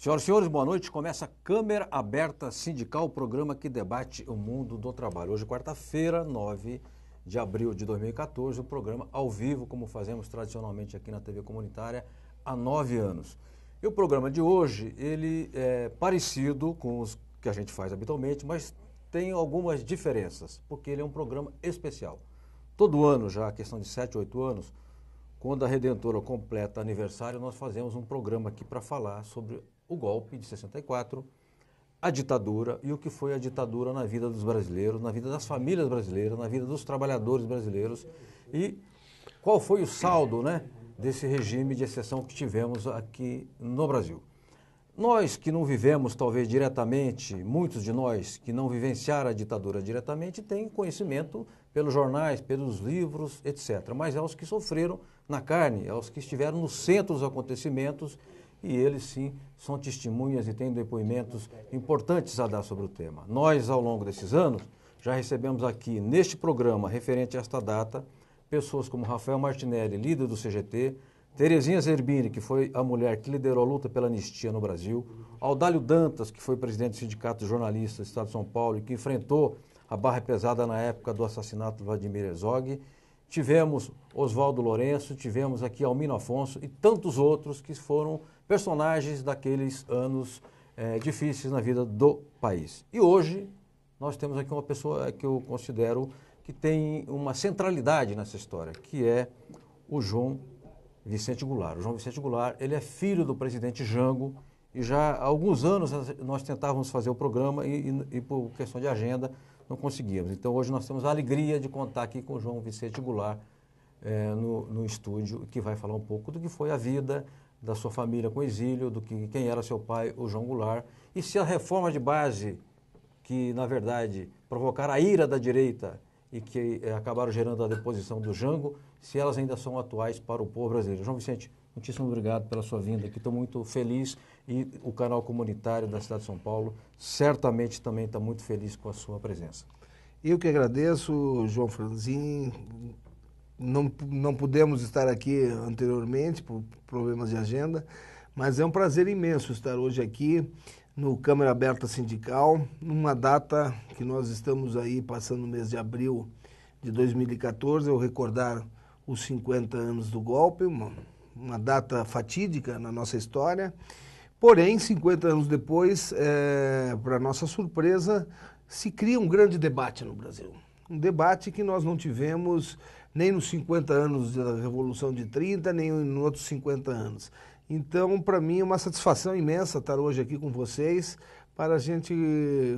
Senhoras e senhores, boa noite. Começa a Câmara Aberta Sindical, o programa que debate o mundo do trabalho. Hoje, quarta-feira, 9 de abril de 2014, o programa ao vivo, como fazemos tradicionalmente aqui na TV Comunitária há 9 anos. E o programa de hoje, ele é parecido com os que a gente faz habitualmente, mas tem algumas diferenças, porque ele é um programa especial. Todo ano, já a questão de 7, 8 anos, quando a Redentora completa aniversário, nós fazemos um programa aqui para falar sobre o golpe de 64, a ditadura e o que foi a ditadura na vida dos brasileiros, na vida das famílias brasileiras, na vida dos trabalhadores brasileiros e qual foi o saldo, desse regime de exceção que tivemos aqui no Brasil. Nós que não vivemos talvez diretamente, muitos de nós que não vivenciaram a ditadura diretamente, têm conhecimento pelos jornais, pelos livros, etc. Mas é os que sofreram na carne, é os que estiveram no centro dos acontecimentos e eles sim são testemunhas e têm depoimentos importantes a dar sobre o tema. Nós, ao longo desses anos, já recebemos aqui neste programa, referente a esta data, pessoas como Rafael Martinelli, líder do CGT, Terezinha Zerbini, que foi a mulher que liderou a luta pela anistia no Brasil, Audálio Dantas, que foi presidente do Sindicato de Jornalistas do Estado de São Paulo e que enfrentou a barra pesada na época do assassinato de Vladimir Herzog, tivemos Oswaldo Lourenço, tivemos aqui Almino Afonso e tantos outros que foram personagens daqueles anos difíceis na vida do país. E hoje nós temos aqui uma pessoa que eu considero que tem uma centralidade nessa história, que é o João Vicente Goulart. O João Vicente Goulart, ele é filho do presidente Jango e já há alguns anos nós tentávamos fazer o programa e por questão de agenda não conseguíamos. Então hoje nós temos a alegria de contar aqui com o João Vicente Goulart no estúdio, que vai falar um pouco do que foi a vida da sua família com exílio, quem era seu pai, o João Goulart, e se a reforma de base, que na verdade provocaram a ira da direita e que acabaram gerando a deposição do Jango, se elas ainda são atuais para o povo brasileiro. João Vicente, muitíssimo obrigado pela sua vinda aqui, estou muito feliz e o canal comunitário da cidade de São Paulo certamente também está muito feliz com a sua presença. Eu que agradeço, João Franzin. Não pudemos estar aqui anteriormente por problemas de agenda, mas é um prazer imenso estar hoje aqui no Câmara Aberta Sindical, numa data que nós estamos aí passando o mês de abril de 2014, eu recordar os 50 anos do golpe, uma data fatídica na nossa história. Porém, 50 anos depois, para nossa surpresa, se cria um grande debate no Brasil. Um debate que nós não tivemos nem nos 50 anos da Revolução de 30, nem nos outros 50 anos. Então, para mim, é uma satisfação imensa estar hoje aqui com vocês para a gente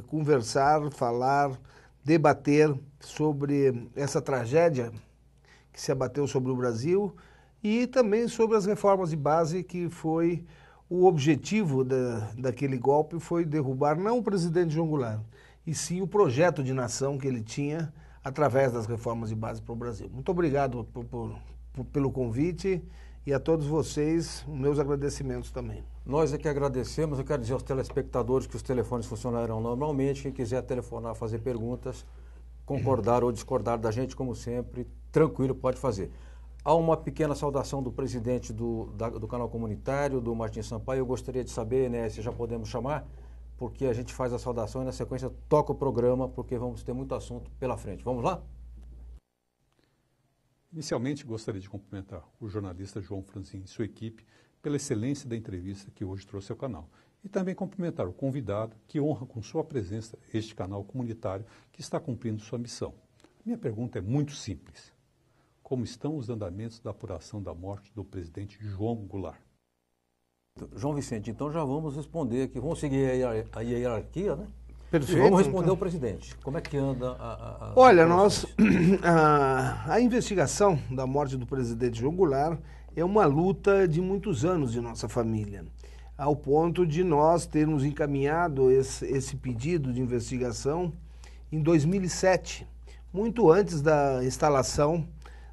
conversar, falar, debater sobre essa tragédia que se abateu sobre o Brasil e também sobre as reformas de base, que foi o objetivo daquele golpe, foi derrubar não o presidente João Goulart, e sim o projeto de nação que ele tinha através das reformas de base para o Brasil. Muito obrigado pelo convite e a todos vocês, meus agradecimentos também. Nós é que agradecemos, eu quero dizer aos telespectadores que os telefones funcionarão normalmente, quem quiser telefonar, fazer perguntas, concordar ou discordar da gente, como sempre, tranquilo, pode fazer. Há uma pequena saudação do presidente do canal comunitário, do Martins Sampaio, eu gostaria de saber, se já podemos chamar, porque a gente faz a saudação e na sequência toca o programa, porque vamos ter muito assunto pela frente. Vamos lá? Inicialmente, gostaria de cumprimentar o jornalista João Franzin e sua equipe pela excelência da entrevista que hoje trouxe ao canal. E também cumprimentar o convidado que honra com sua presença este canal comunitário que está cumprindo sua missão. Minha pergunta é muito simples. Como estão os andamentos da apuração da morte do presidente João Goulart? João Vicente, então já vamos responder aqui, vamos seguir a hierarquia, né? Perfeito. E vamos responder ao presidente. Como é que anda Olha, a investigação da morte do presidente João Goulart é uma luta de muitos anos de nossa família, ao ponto de nós termos encaminhado esse pedido de investigação em 2007, muito antes da instalação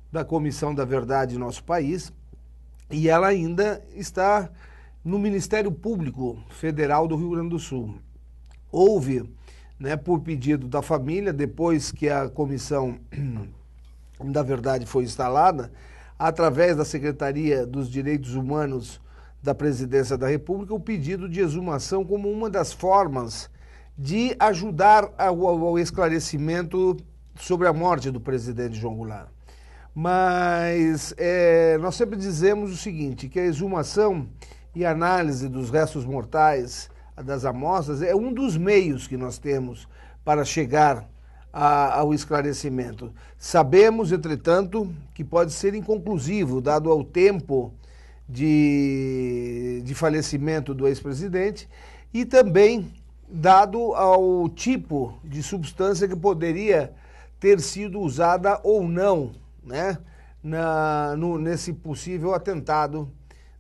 da Comissão da Verdade em nosso país, e ela ainda está no Ministério Público Federal do Rio Grande do Sul. Houve, por pedido da família, depois que a Comissão da Verdade foi instalada, através da Secretaria dos Direitos Humanos da Presidência da República o pedido de exumação como uma das formas de ajudar ao esclarecimento sobre a morte do presidente João Goulart. Mas nós sempre dizemos o seguinte, que a exumação e análise dos restos mortais das amostras é um dos meios que nós temos para chegar ao esclarecimento. Sabemos, entretanto, que pode ser inconclusivo, dado ao tempo de falecimento do ex-presidente e também dado ao tipo de substância que poderia ter sido usada ou não, né, nesse possível atentado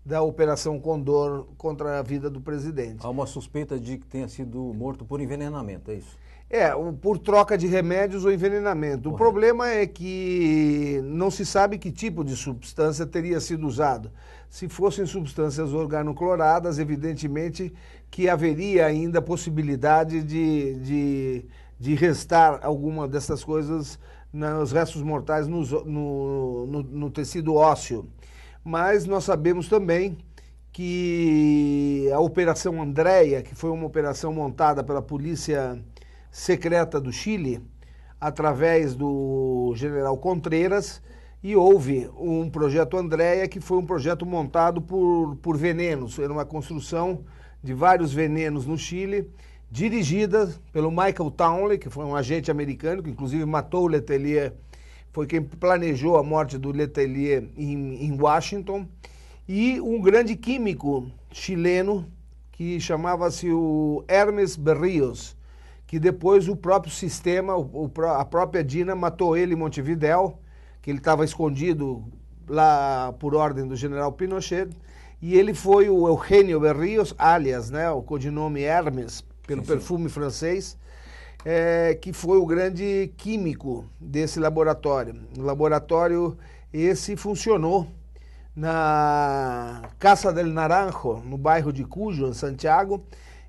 da Operação Condor contra a vida do presidente. Há uma suspeita de que tenha sido morto por envenenamento, é isso? Por troca de remédios ou envenenamento. Correto. O problema é que não se sabe que tipo de substância teria sido usado. Se fossem substâncias organocloradas, evidentemente que haveria ainda possibilidade de restar alguma dessas coisas nos restos mortais no tecido ósseo. Mas nós sabemos também que a Operação Andréia, que foi uma operação montada pela Polícia Secreta do Chile, através do general Contreras, e houve um projeto Andréia, que foi um projeto montado por venenos. Era uma construção de vários venenos no Chile, dirigida pelo Michael Townley, que foi um agente americano, que inclusive matou o Letelier, foi quem planejou a morte do Letelier em Washington, e um grande químico chileno que chamava-se o Hermes Berríos, que depois o próprio sistema, a própria DINA matou ele em Montevidéu, que ele estava escondido lá por ordem do general Pinochet, e ele foi o Eugênio Berríos, alias, né, o codinome Hermes, pelo perfume francês, que foi o grande químico desse laboratório. O laboratório esse funcionou na Casa del Naranjo, no bairro de Cuyo, em Santiago,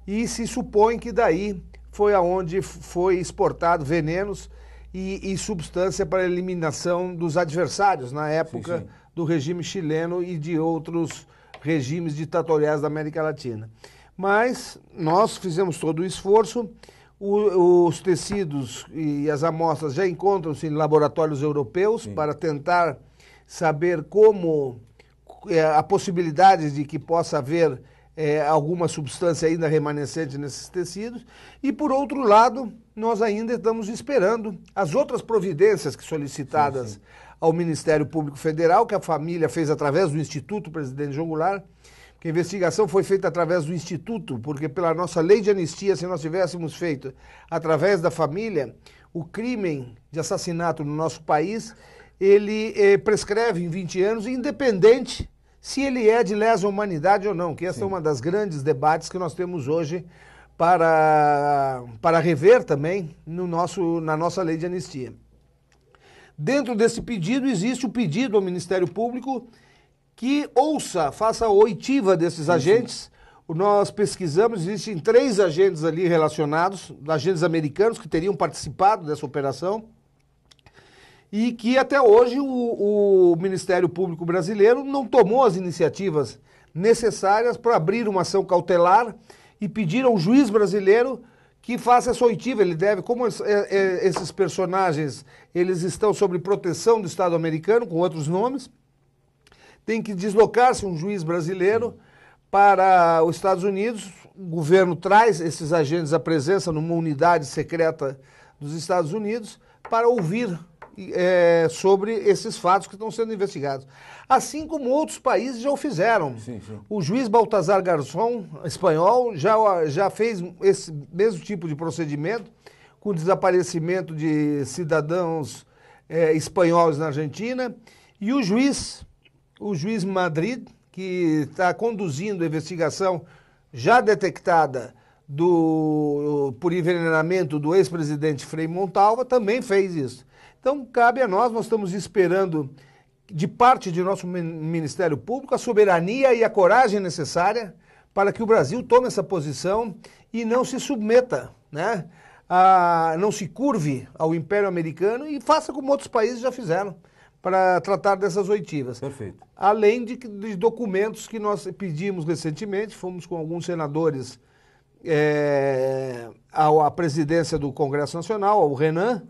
e se supõe que daí foi aonde foi exportado venenos e substância para eliminação dos adversários na época do regime chileno e de outros regimes ditatoriais da América Latina. Mas nós fizemos todo o esforço, os tecidos e as amostras já encontram-se em laboratórios europeus para tentar saber como a possibilidade de que possa haver alguma substância ainda remanescente nesses tecidos, e por outro lado, nós ainda estamos esperando as outras providências que solicitadas ao Ministério Público Federal, que a família fez através do Instituto Presidente João Goulart, que a investigação foi feita através do Instituto, porque pela nossa lei de anistia, se nós tivéssemos feito através da família, o crime de assassinato no nosso país, ele prescreve em 20 anos, independente se ele é de lesa humanidade ou não, que essa é uma das grandes debates que nós temos hoje para rever também na nossa lei de anistia. Dentro desse pedido existe o pedido ao Ministério Público que faça a oitiva desses agentes. Nós pesquisamos, existem 3 agentes ali relacionados, agentes americanos que teriam participado dessa operação, e que até hoje o Ministério Público brasileiro não tomou as iniciativas necessárias para abrir uma ação cautelar e pedir ao juiz brasileiro que faça essa oitiva. Ele deve, como esses personagens eles estão sob proteção do Estado americano, com outros nomes, tem que deslocar-se um juiz brasileiro para os Estados Unidos. O governo traz esses agentes à presença numa unidade secreta dos Estados Unidos para ouvir sobre esses fatos que estão sendo investigados. Assim como outros países já o fizeram. O juiz Baltasar Garzón, espanhol, já fez esse mesmo tipo de procedimento com o desaparecimento de cidadãos espanhóis na Argentina. E o juiz Madrid, que está conduzindo a investigação já detectada por envenenamento do ex-presidente Frei Montalva, também fez isso. Então, cabe a nós estamos esperando, de parte de nosso Ministério Público, a soberania e a coragem necessária para que o Brasil tome essa posição e não se submeta, né, não se curve ao Império Americano e faça como outros países já fizeram. para tratar dessas oitivas. Perfeito. Além de documentos que nós pedimos recentemente, fomos com alguns senadores à presidência do Congresso Nacional, ao Renan,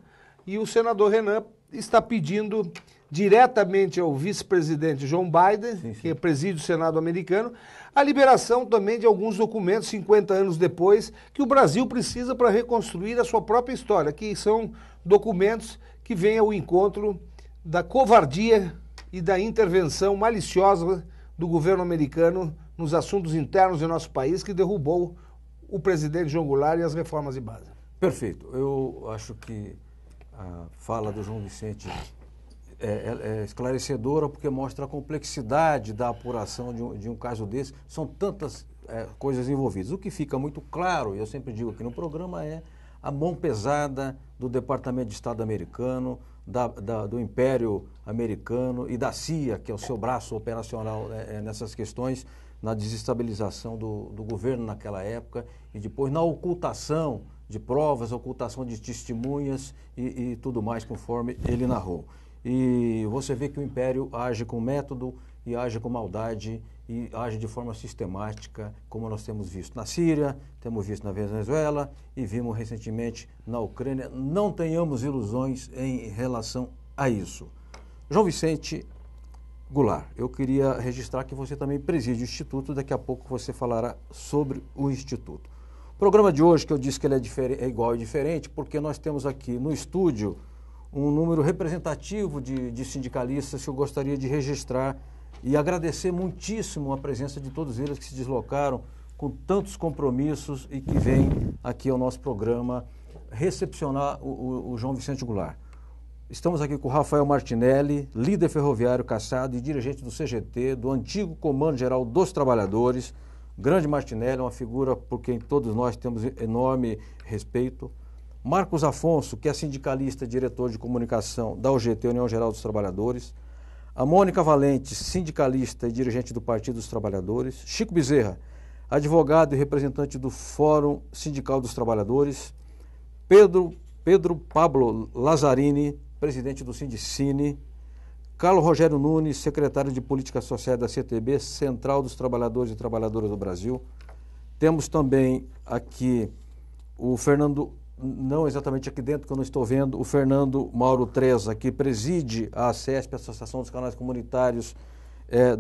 e o senador Renan está pedindo diretamente ao vice-presidente Joe Biden, que preside o Senado americano, a liberação também de alguns documentos 50 anos depois que o Brasil precisa para reconstruir a sua própria história, que são documentos que vêm ao encontro da covardia e da intervenção maliciosa do governo americano nos assuntos internos do nosso país, que derrubou o presidente João Goulart e as reformas de base. Perfeito. Eu acho que a fala do João Vicente é esclarecedora porque mostra a complexidade da apuração de um caso desse. São tantas coisas envolvidas. O que fica muito claro, e eu sempre digo aqui no programa, é a mão pesada do Departamento de Estado americano, do Império Americano e da CIA, que é o seu braço operacional nessas questões, na desestabilização do governo naquela época e depois na ocultação de provas, ocultação de testemunhas e tudo mais, conforme ele narrou. E você vê que o Império age com método e age com maldade e age de forma sistemática, como nós temos visto na Síria, temos visto na Venezuela e vimos recentemente na Ucrânia. Não tenhamos ilusões em relação a isso. João Vicente Goulart, eu queria registrar que você também preside o Instituto, daqui a pouco você falará sobre o Instituto. O programa de hoje, que eu disse que ele é igual e diferente, porque nós temos aqui no estúdio um número representativo de sindicalistas que eu gostaria de registrar e agradecer muitíssimo a presença de todos eles que se deslocaram com tantos compromissos e que vêm aqui ao nosso programa recepcionar o João Vicente Goulart. Estamos aqui com o Rafael Martinelli, líder ferroviário cassado e dirigente do CGT, do antigo Comando Geral dos Trabalhadores. Grande Martinelli, uma figura por quem todos nós temos enorme respeito. Marcos Afonso, que é sindicalista e diretor de comunicação da UGT, União Geral dos Trabalhadores. A Mônica Valente, sindicalista e dirigente do Partido dos Trabalhadores. Chico Bezerra, advogado e representante do Fórum Sindical dos Trabalhadores. Pedro Pablo Lazzarini, presidente do Sindicine. Carlos Rogério Nunes, secretário de Política Social da CTB, Central dos Trabalhadores e Trabalhadoras do Brasil. Temos também aqui o Fernando, não exatamente aqui dentro, que eu não estou vendo, o Fernando Mauro Treza, que preside a ACESP, a Associação dos Canais Comunitários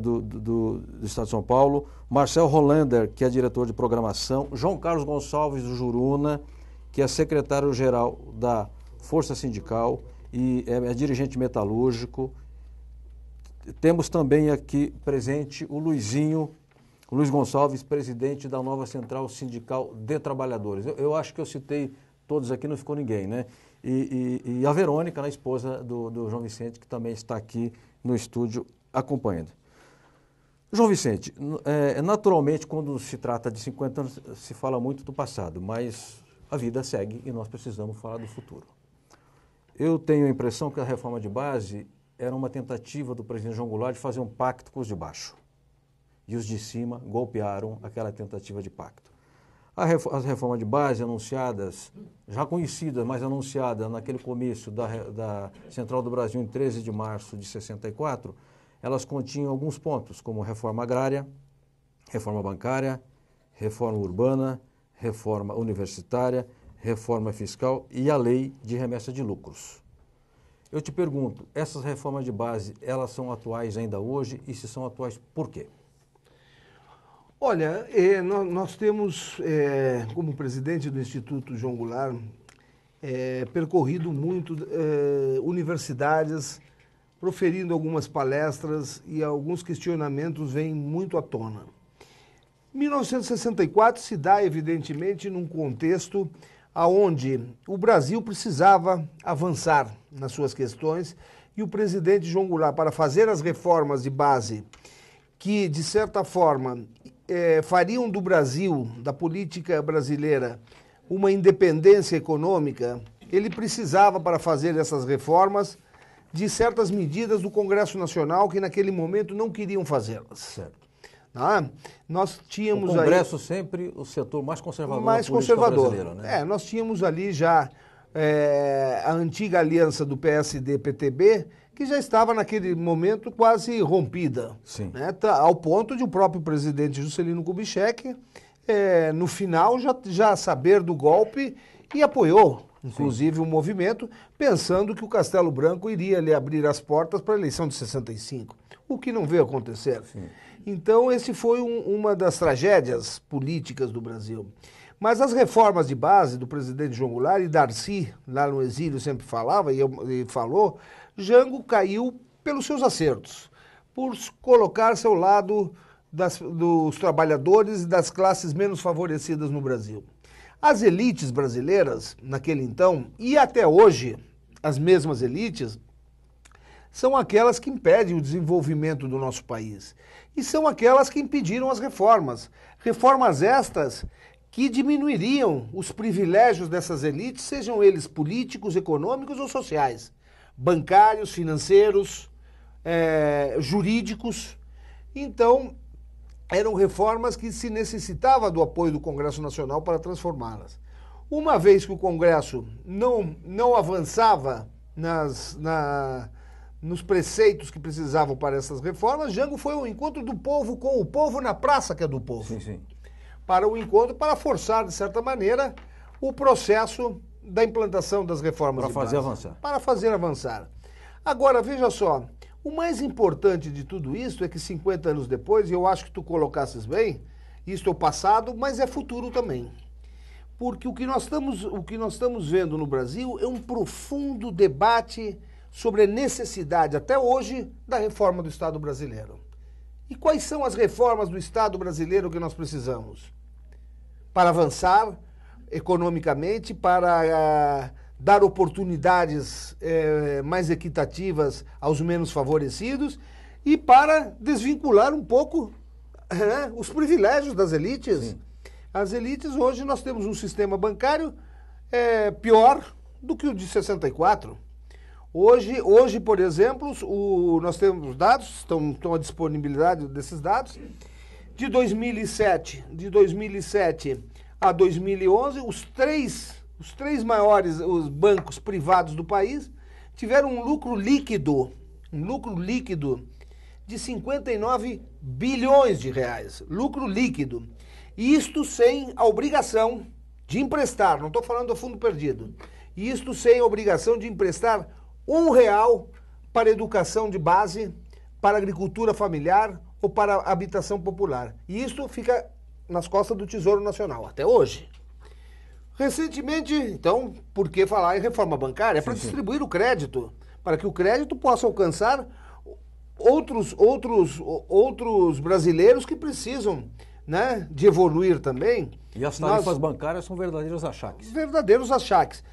do Estado de São Paulo. Marcel Hollander, que é diretor de programação. João Carlos Gonçalves do Juruna, que é secretário-geral da Força Sindical e é dirigente metalúrgico. Temos também aqui presente o Luiz Gonçalves, presidente da nova Central Sindical de Trabalhadores. Eu acho que eu citei todos aqui, não ficou ninguém, né? E a Verônica, a esposa do João Vicente, que também está aqui no estúdio acompanhando. João Vicente, naturalmente, quando se trata de 50 anos, se fala muito do passado, mas a vida segue e nós precisamos falar do futuro. Eu tenho a impressão que a reforma de base era uma tentativa do presidente João Goulart de fazer um pacto com os de baixo. E os de cima golpearam aquela tentativa de pacto. As reformas de base anunciadas, já conhecidas, mas anunciadas naquele comício da Central do Brasil em 13 de março de 64, elas continham alguns pontos, como reforma agrária, reforma bancária, reforma urbana, reforma universitária, reforma fiscal e a lei de remessa de lucros. Eu te pergunto, essas reformas de base, elas são atuais ainda hoje? E se são atuais, por quê? Olha, nós temos, como presidente do Instituto João Goulart, percorrido muito universidades, proferindo algumas palestras e alguns questionamentos vêm muito à tona. 1964 se dá, evidentemente, num contexto aonde o Brasil precisava avançar nas suas questões e o presidente João Goulart, para fazer as reformas de base que, de certa forma, fariam do Brasil, da política brasileira, uma independência econômica, ele precisava, para fazer essas reformas, de certas medidas do Congresso Nacional que, naquele momento, não queriam fazê-las. Certo. Nós tínhamos o Congresso sempre o setor mais conservador mais da política conservador. brasileira, né? Nós tínhamos ali já a antiga aliança do PSD-PTB, que já estava naquele momento quase rompida. Sim. Né? Ao ponto de o próprio presidente Juscelino Kubitschek, no final, já saber do golpe e apoiou, inclusive, o movimento, pensando que o Castelo Branco iria lhe abrir as portas para a eleição de 65, o que não veio acontecer. Sim. Então, esse foi uma das tragédias políticas do Brasil. Mas as reformas de base do presidente João Goulart, e Darcy, lá no exílio, sempre falava e falou, Jango caiu pelos seus acertos, por colocar-se ao lado dos trabalhadores e das classes menos favorecidas no Brasil. As elites brasileiras, naquele então, e até hoje, as mesmas elites, são aquelas que impedem o desenvolvimento do nosso país. E são aquelas que impediram as reformas. Reformas estas que diminuiriam os privilégios dessas elites, sejam eles políticos, econômicos ou sociais, bancários, financeiros, jurídicos. Então, eram reformas que se necessitava do apoio do Congresso Nacional para transformá-las. Uma vez que o Congresso não avançava nos preceitos que precisavam para essas reformas, Jango foi ao encontro do povo com o povo na praça que é do povo. Sim, sim. Para o encontro, para forçar, de certa maneira, o processo da implantação das reformas. Para fazer avançar. Para fazer avançar. Agora, veja só, o mais importante de tudo isso é que 50 anos depois, e eu acho que tu colocasses bem, isto é o passado, mas é futuro também. Porque o que nós estamos vendo no Brasil é um profundo debate sobre a necessidade, até hoje, da reforma do Estado brasileiro. E quais são as reformas do Estado brasileiro que nós precisamos? Para avançar economicamente, para dar oportunidades mais equitativas aos menos favorecidos e para desvincular um pouco os privilégios das elites. Sim. As elites, hoje nós temos um sistema bancário pior do que o de 64. Hoje, por exemplo, nós temos dados, estão a disponibilidade desses dados, de 2007 a 2011, os três maiores bancos privados do país tiveram um lucro líquido de 59 bilhões de reais. Lucro líquido. Isto sem a obrigação de emprestar, não estou falando do fundo perdido, isto sem a obrigação de emprestar R$1 para educação de base, para agricultura familiar ou para habitação popular. E isso fica nas costas do Tesouro Nacional, até hoje. Recentemente, então, por que falar em reforma bancária? É para distribuir o crédito, para que o crédito possa alcançar outros brasileiros que precisam, né, de evoluir também. E as tarifas bancárias são verdadeiros achaques. Verdadeiros achaques.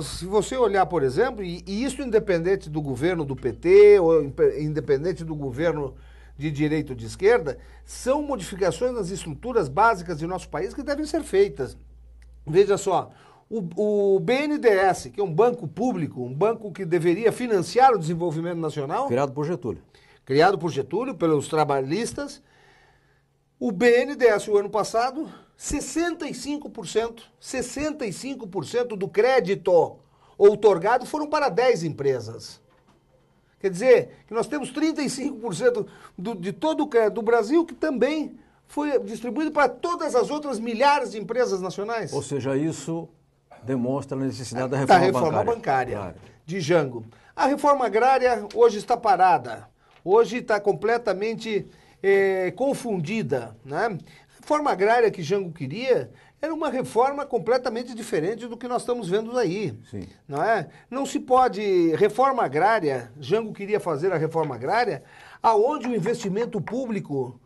Se você olhar, por exemplo, e isso independente do governo do PT, ou independente do governo de direita ou de esquerda, são modificações nas estruturas básicas de nosso país que devem ser feitas. Veja só, o BNDES, que é um banco público, um banco que deveria financiar o desenvolvimento nacional... Criado por Getúlio. Criado por Getúlio, pelos trabalhistas. O BNDES, o ano passado... 65% do crédito outorgado foram para 10 empresas. Quer dizer, que nós temos 35% de todo o crédito do Brasil que também foi distribuído para todas as outras milhares de empresas nacionais. Ou seja, isso demonstra a necessidade da reforma bancária. Claro. De Jango. A reforma agrária hoje está parada. Hoje está completamente confundida, né? A reforma agrária que Jango queria era uma reforma completamente diferente do que nós estamos vendo aí. Sim. Não é? Não se pode... Reforma agrária, Jango queria fazer a reforma agrária aonde o investimento público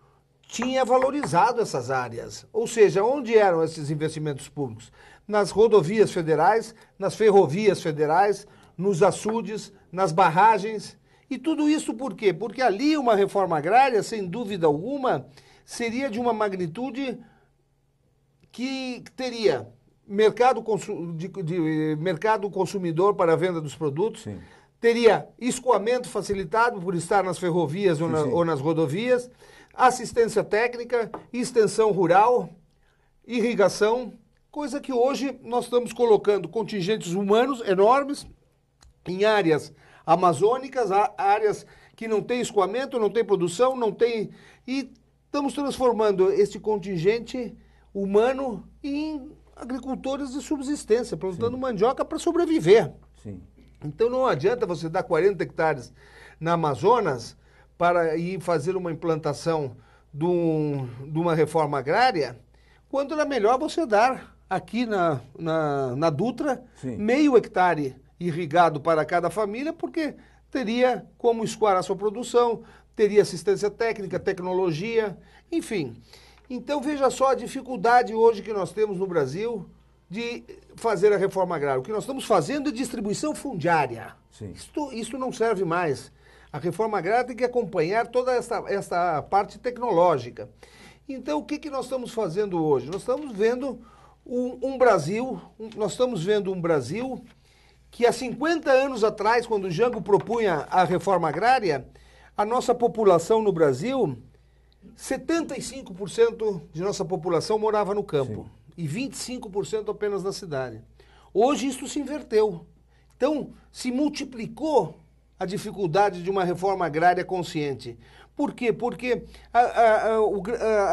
tinha valorizado essas áreas. Ou seja, onde eram esses investimentos públicos? Nas rodovias federais, nas ferrovias federais, nos açudes, nas barragens. E tudo isso por quê? Porque ali uma reforma agrária, sem dúvida alguma... seria de uma magnitude que teria mercado consumidor para a venda dos produtos, Sim. teria escoamento facilitado por estar nas ferrovias ou nas rodovias, assistência técnica, extensão rural, irrigação, coisa que hoje nós estamos colocando contingentes humanos enormes em áreas amazônicas, áreas que não tem escoamento, não tem produção, não tem... E estamos transformando este contingente humano em agricultores de subsistência, plantando mandioca para sobreviver. Sim. Então não adianta você dar 40 hectares na Amazonas para ir fazer uma implantação de uma reforma agrária, quando era melhor você dar aqui na Dutra, Sim. meio hectare irrigado para cada família, porque teria como escoar a sua produção, teria assistência técnica, tecnologia, enfim. Então veja só a dificuldade hoje que nós temos no Brasil de fazer a reforma agrária. O que nós estamos fazendo é distribuição fundiária. Sim. Isso não serve mais. A reforma agrária tem que acompanhar toda esta parte tecnológica. Então, o que nós estamos fazendo hoje? Nós estamos vendo um Brasil que há 50 anos atrás, quando o Jango propunha a reforma agrária, a nossa população no Brasil, 75% de nossa população morava no campo. Sim. E 25% apenas na cidade. Hoje isso se inverteu. Então, se multiplicou a dificuldade de uma reforma agrária consciente. Por quê? Porque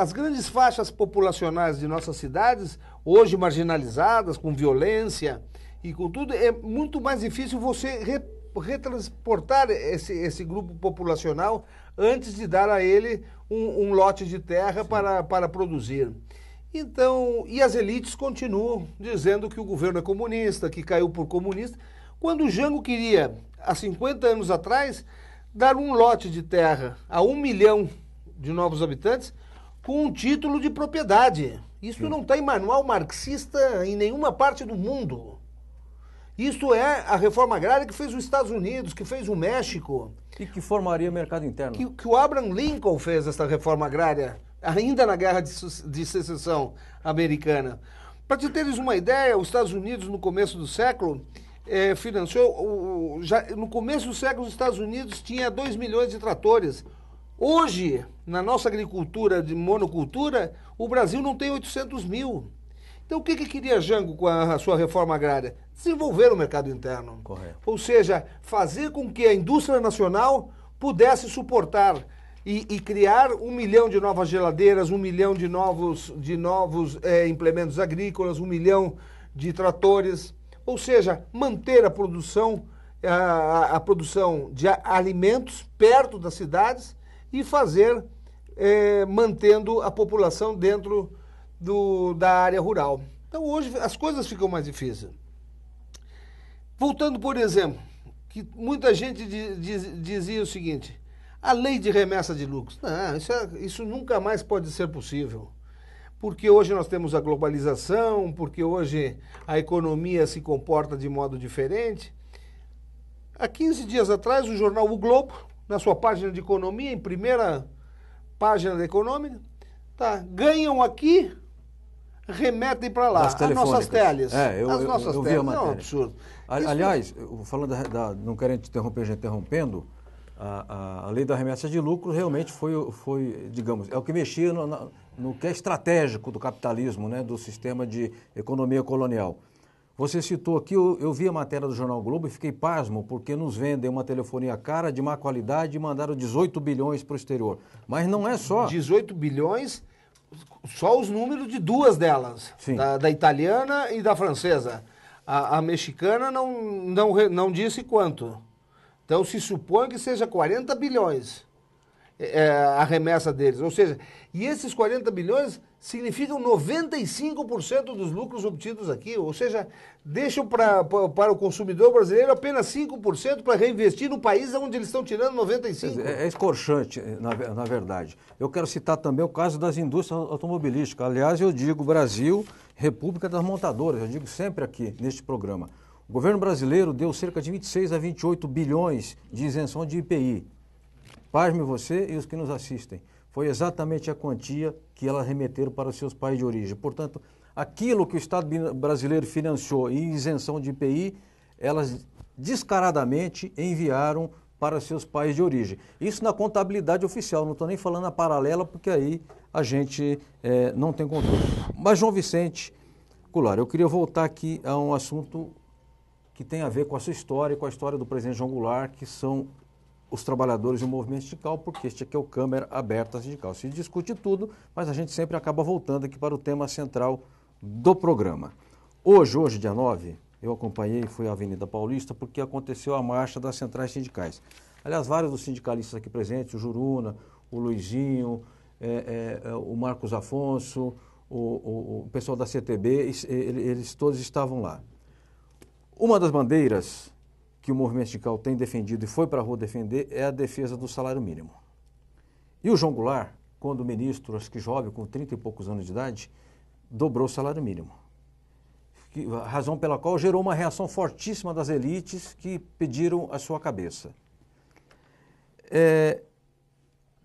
as grandes faixas populacionais de nossas cidades, hoje marginalizadas, com violência e com tudo, é muito mais difícil você retransportar esse grupo populacional antes de dar a ele um lote de terra para produzir. Então, e as elites continuam dizendo que o governo é comunista, que caiu por comunista, quando o Jango queria, há 50 anos atrás, dar um lote de terra a 1 milhão de novos habitantes com um título de propriedade. Isso não está em manual marxista em nenhuma parte do mundo. Isso é a reforma agrária que fez os Estados Unidos, que fez o México. E que formaria o mercado interno. Que o Abraham Lincoln fez essa reforma agrária, ainda na Guerra de Secessão Americana. Para te teres uma ideia, os Estados Unidos, no começo do século, financiou... no começo do século, os Estados Unidos tinha 2 milhões de tratores. Hoje, na nossa agricultura de monocultura, o Brasil não tem 800 mil. Então, o que queria Jango com a sua reforma agrária? Desenvolver o mercado interno. Correto. Ou seja, fazer com que a indústria nacional pudesse suportar e criar 1 milhão de novas geladeiras, 1 milhão de novos implementos agrícolas, 1 milhão de tratores. Ou seja, manter a produção de alimentos perto das cidades e fazer, mantendo a população dentro da área rural. Então hoje as coisas ficam mais difíceis. Voltando, por exemplo, que muita gente dizia o seguinte: a lei de remessa de lucros. Não, isso nunca mais pode ser possível. Porque hoje nós temos a globalização, porque hoje a economia se comporta de modo diferente. Há 15 dias atrás, o jornal O Globo, na sua página de economia, em primeira página da Econômica, ganham aqui, remetem para lá. As nossas teles. As nossas teles. Vi a matéria. É um absurdo. Aliás, falando não querendo te interromper, já interrompendo, a lei da remessa de lucro realmente foi, digamos, é o que mexia no que é estratégico do capitalismo, né, do sistema de economia colonial. Você citou aqui, eu vi a matéria do Jornal Globo e fiquei pasmo, porque nos vendem uma telefonia cara, de má qualidade, e mandaram 18 bilhões para o exterior. Mas não é só... 18 bilhões, só os números de duas delas, da italiana e da francesa. A mexicana não disse quanto. Então se supõe que seja 40 bilhões a remessa deles. Ou seja, e esses 40 bilhões significam 95% dos lucros obtidos aqui. Ou seja, deixam para o consumidor brasileiro apenas 5% para reinvestir no país onde eles estão tirando 95%. É escorchante, na verdade. Eu quero citar também o caso das indústrias automobilísticas. Aliás, eu digo Brasil, República das Montadoras. Eu digo sempre aqui, neste programa. O governo brasileiro deu cerca de 26 a 28 bilhões de isenção de IPI. Pasme você e os que nos assistem. Foi exatamente a quantia que elas remeteram para os seus países de origem. Portanto, aquilo que o Estado brasileiro financiou em isenção de IPI, elas descaradamente enviaram para seus países de origem. Isso na contabilidade oficial, não estou nem falando a paralela, porque aí a gente não tem controle. Mas, João Vicente Goulart, eu queria voltar aqui a um assunto que tem a ver com a sua história e com a história do presidente João Goulart, que são os trabalhadores do movimento sindical, porque este aqui é o Câmara Aberta Sindical. Se discute tudo, mas a gente sempre acaba voltando aqui para o tema central do programa. Hoje, dia 9, eu acompanhei, fui à Avenida Paulista, porque aconteceu a marcha das centrais sindicais. Aliás, vários dos sindicalistas aqui presentes, o Juruna, o Luizinho, o Marcos Afonso, o pessoal da CTB, eles todos estavam lá. Uma das bandeiras que o movimento sindical tem defendido e foi para a rua defender é a defesa do salário mínimo. E o João Goulart, quando ministro, acho que jovem, com 30 e poucos anos de idade, dobrou o salário mínimo. A razão pela qual gerou uma reação fortíssima das elites que pediram a sua cabeça.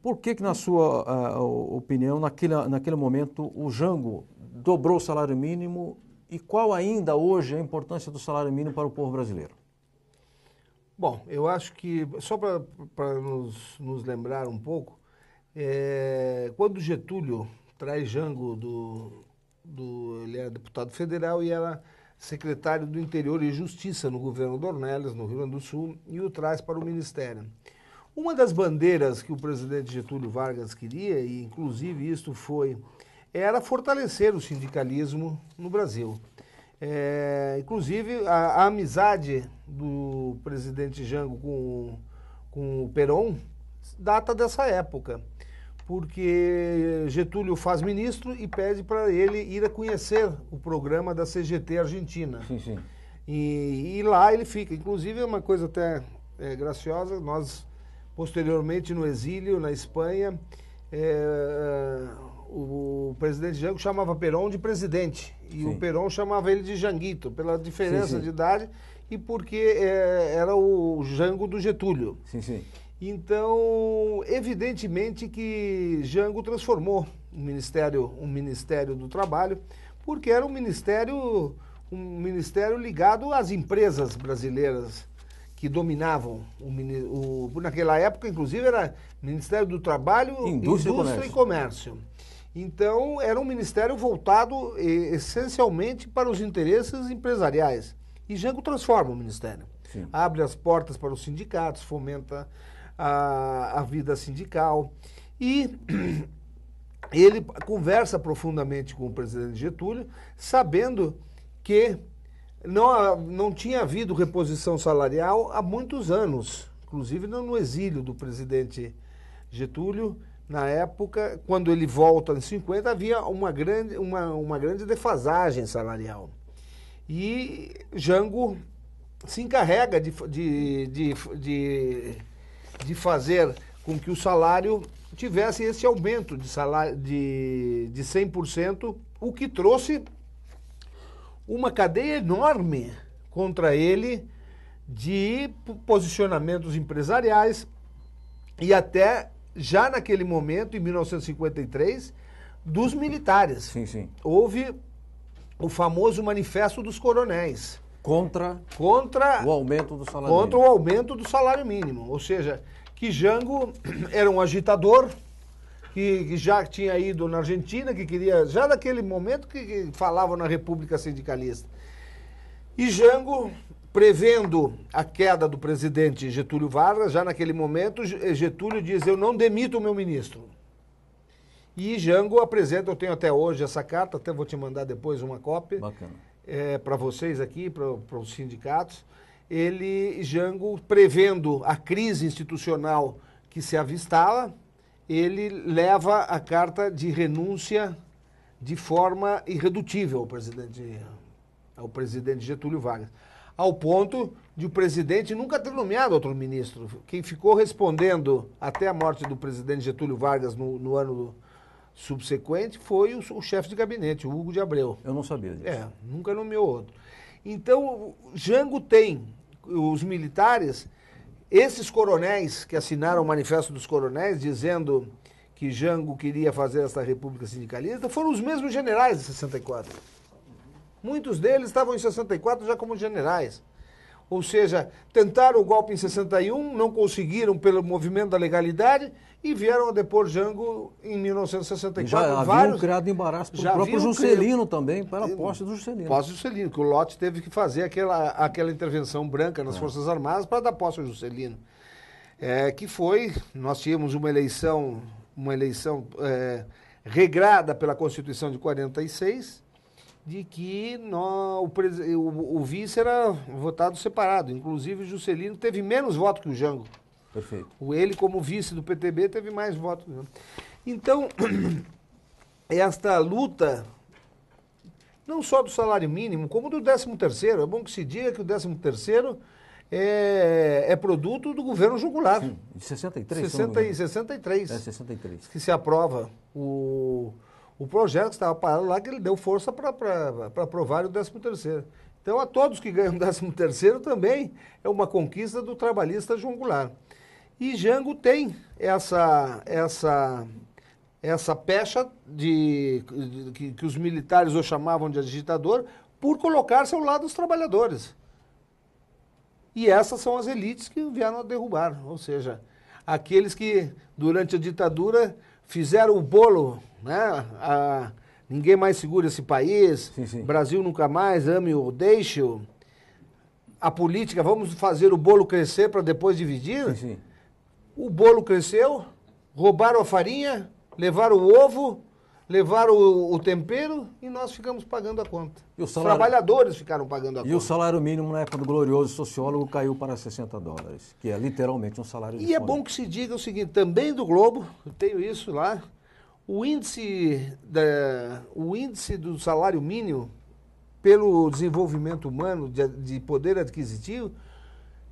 Por que, na sua opinião, naquele momento, o Jango dobrou o salário mínimo e qual ainda hoje é a importância do salário mínimo para o povo brasileiro? Bom, eu acho que, só para nos lembrar um pouco, quando Getúlio traz Jango ele era deputado federal e era secretário do Interior e Justiça no governo Dornelles, no Rio Grande do Sul, e o traz para o Ministério. Uma das bandeiras que o presidente Getúlio Vargas queria, e inclusive isto era fortalecer o sindicalismo no Brasil. Inclusive, a amizade do presidente Jango com o Perón data dessa época, porque Getúlio faz ministro e pede para ele ir a conhecer o programa da CGT Argentina. Sim, sim. E lá ele fica. Inclusive, é uma coisa até graciosa, nós, posteriormente, no exílio, na Espanha, o presidente Jango chamava Perón de presidente, e sim, o Perón chamava ele de Janguito, pela diferença, sim, de idade, e porque era o Jango do Getúlio. Sim, sim. Então, evidentemente que Jango transformou o Ministério do Trabalho, porque era um ministério ligado às empresas brasileiras que dominavam naquela época, inclusive, era Ministério do Trabalho, Indústria e Comércio. Então, era um ministério voltado essencialmente para os interesses empresariais. E Jango transforma o ministério. Sim. Abre as portas para os sindicatos, fomenta a vida sindical. E ele conversa profundamente com o presidente Getúlio, sabendo que não tinha havido reposição salarial há muitos anos, inclusive no exílio do presidente Getúlio. Na época, quando ele volta em 50, havia uma grande defasagem salarial. E Jango se encarrega de fazer com que o salário tivesse esse aumento de salário de 100%, o que trouxe uma cadeia enorme contra ele de posicionamentos empresariais e até, já naquele momento, em 1953, dos militares. Sim, sim. Houve o famoso Manifesto dos Coronéis. Contra o aumento do salário mínimo. Contra o aumento do salário mínimo. Ou seja, que Jango era um agitador, que já tinha ido na Argentina, que queria, já naquele momento, que falava na República Sindicalista. E Jango, prevendo a queda do presidente Getúlio Vargas, já naquele momento, Getúlio diz: eu não demito o meu ministro. E Jango apresenta, eu tenho até hoje essa carta, até vou te mandar depois uma cópia. Bacana. Para vocês aqui, para os sindicatos. Jango, prevendo a crise institucional que se avistava, ele leva a carta de renúncia de forma irredutível ao presidente Getúlio Vargas, ao ponto de o presidente nunca ter nomeado outro ministro. Quem ficou respondendo até a morte do presidente Getúlio Vargas no ano subsequente foi o chefe de gabinete, o Hugo de Abreu. Eu não sabia disso. Nunca nomeou outro. Então, Jango tem os militares, esses coronéis que assinaram o Manifesto dos Coronéis, dizendo que Jango queria fazer essa república sindicalista, foram os mesmos generais de 64. Muitos deles estavam em 64 já como generais. Ou seja, tentaram o golpe em 61, não conseguiram pelo movimento da legalidade e vieram a depor Jango em 1964. E já haviam criado embaraço para o próprio Juscelino também, para a posse do Juscelino. Posse do Juscelino, que o Lott teve que fazer aquela intervenção branca nas Forças Armadas para dar posse ao Juscelino. Nós tínhamos uma eleição regrada pela Constituição de 46, de que o vice era votado separado. Inclusive, o Juscelino teve menos votos que o Jango. Perfeito. Ele, como vice do PTB, teve mais votos. Então, esta luta, não só do salário mínimo, como do 13º. É bom que se diga que o 13º é produto do governo João. Sim, de 63. 63. 63. Que se aprova o projeto que estava parado lá, que ele deu força para aprovar o 13º. Então, a todos que ganham o 13º também é uma conquista do trabalhista João Goulart. E Jango tem essa pecha que os militares o chamavam de agitador por colocar-se ao lado dos trabalhadores. E essas são as elites que vieram a derrubar, ou seja, aqueles que durante a ditadura fizeram o bolo, né? Ninguém mais segura esse país, sim. Brasil nunca mais, ame ou deixe-o. A política, vamos fazer o bolo crescer para depois dividir? Sim. O bolo cresceu, roubaram a farinha, levaram o ovo, levaram o tempero e nós ficamos pagando a conta. Os trabalhadores ficaram pagando a conta. E o salário mínimo na época do glorioso sociólogo caiu para $60, que é literalmente um salário de fome. E é bom que se diga o seguinte, também do Globo, eu tenho isso lá, o índice do salário mínimo pelo desenvolvimento humano de poder adquisitivo,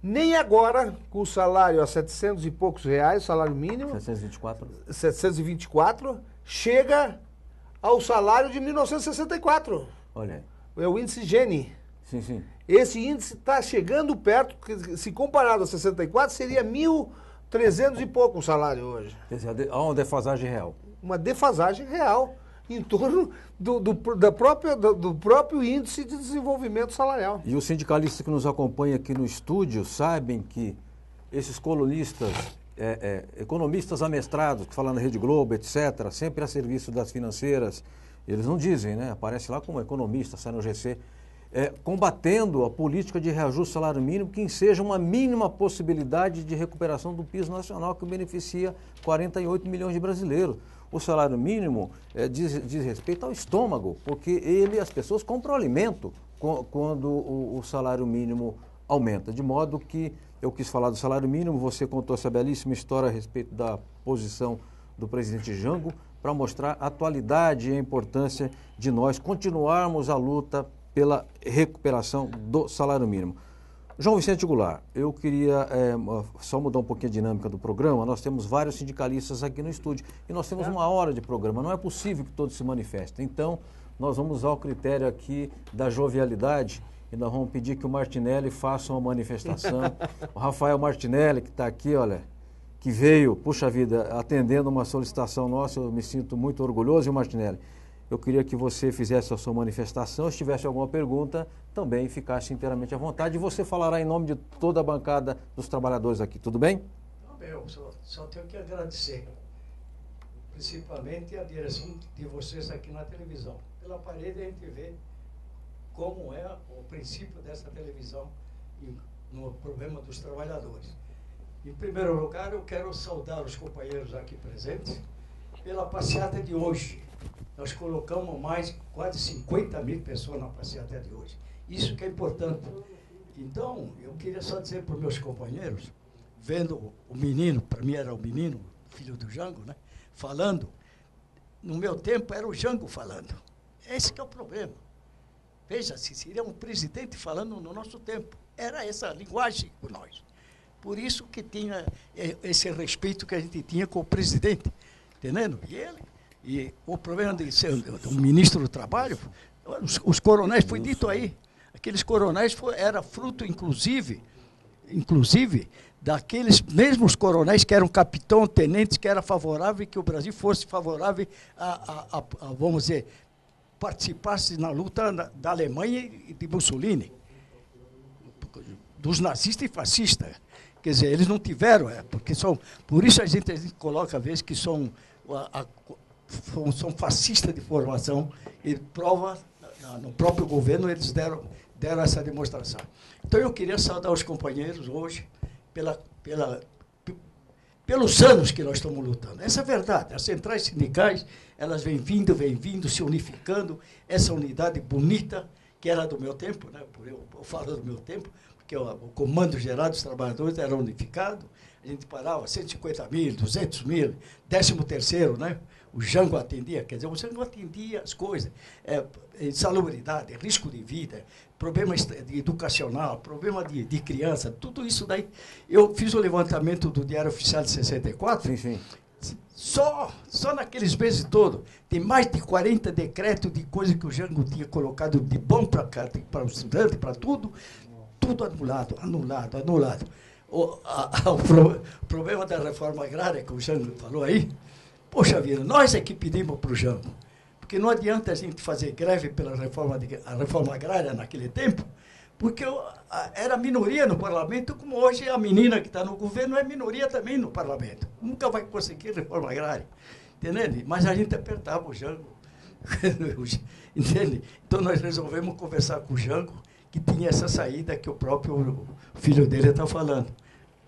nem agora, com o salário a 700 e poucos reais, salário mínimo, 724, chega ao salário de 1964. Olha aí. É o índice Gini. Sim. Esse índice está chegando perto, porque se comparado a 64, seria 1.300 e pouco o salário hoje. Há uma defasagem real. Uma defasagem real em torno do próprio índice de desenvolvimento salarial. E os sindicalistas que nos acompanham aqui no estúdio sabem que esses colunistas, economistas amestrados, que falam na Rede Globo, etc., sempre a serviço das financeiras, eles não dizem, né? Aparece lá como economista, sai no GC, combatendo a política de reajuste do salário mínimo, que seja uma mínima possibilidade de recuperação do piso nacional, que beneficia 48 milhões de brasileiros. O salário mínimo diz respeito ao estômago, porque as pessoas compram alimento quando o salário mínimo aumenta. De modo que eu quis falar do salário mínimo, você contou essa belíssima história a respeito da posição do presidente Jango, para mostrar a atualidade e a importância de nós continuarmos a luta pela recuperação do salário mínimo. João Vicente Goulart, eu queria só mudar um pouquinho a dinâmica do programa. Nós temos vários sindicalistas aqui no estúdio e nós temos 1 hora de programa. Não é possível que todos se manifestem. Então, nós vamos usar o critério aqui da jovialidade e nós vamos pedir que o Martinelli faça uma manifestação. O Rafael Martinelli, que está aqui, olha, que veio, puxa vida, atendendo uma solicitação nossa, eu me sinto muito orgulhoso. E o Martinelli, eu queria que você fizesse a sua manifestação. Se tivesse alguma pergunta, também ficasse inteiramente à vontade. E você falará em nome de toda a bancada dos trabalhadores aqui, tudo bem? Eu só tenho que agradecer, principalmente a direção de vocês aqui na televisão. Pela parede a gente vê como é o princípio dessa televisão no problema dos trabalhadores. Em primeiro lugar, eu quero saudar os companheiros aqui presentes pela passeata de hoje. Nós colocamos quase 50 mil pessoas na passeata de hoje. Isso que é importante. Então, eu queria só dizer para os meus companheiros, vendo o menino, para mim era o menino, filho do Jango, né, falando, no meu tempo era o Jango falando. Esse que é o problema. Veja, se seria um presidente falando no nosso tempo. Era essa linguagem por nós. Por isso que tinha esse respeito que a gente tinha com o presidente. Entendendo? E o problema de ser o ministro do Trabalho, os coronéis, foi dito aí, aqueles coronéis era fruto, inclusive, daqueles mesmos coronéis que eram capitão, tenentes, que era favorável, que o Brasil fosse favorável a vamos dizer, participasse na luta da Alemanha e de Mussolini, dos nazistas e fascistas. Quer dizer, eles não tiveram, porque são, por isso a gente coloca, às vezes, que são fascistas de formação, e prova, no próprio governo, eles deram essa demonstração. Então, eu queria saudar os companheiros hoje pelos anos que nós estamos lutando. Essa é a verdade. As centrais sindicais, elas vêm vindo, se unificando, essa unidade bonita, que era do meu tempo, né? Eu falo do meu tempo, porque o Comando Geral dos Trabalhadores era unificado, a gente parava 150 mil, 200 mil, 13º, né? O Jango atendia, quer dizer, o Jango atendia as coisas, insalubridade, risco de vida, problema educacional, problema de criança, tudo isso daí. Eu fiz o levantamento do Diário Oficial de 64, sim. Só naqueles meses todos, tem mais de 40 decretos de coisas que o Jango tinha colocado de bom para o estudante, para tudo anulado. O problema da reforma agrária, que o Jango falou aí, poxa vida, nós é que pedimos para o Jango, porque não adianta a gente fazer greve pela reforma agrária naquele tempo, porque era minoria no parlamento, como hoje a menina que está no governo é minoria também no parlamento. Nunca vai conseguir reforma agrária, entende? Mas a gente apertava o Jango, entende? Então nós resolvemos conversar com o Jango, que tinha essa saída que o próprio filho dele está falando,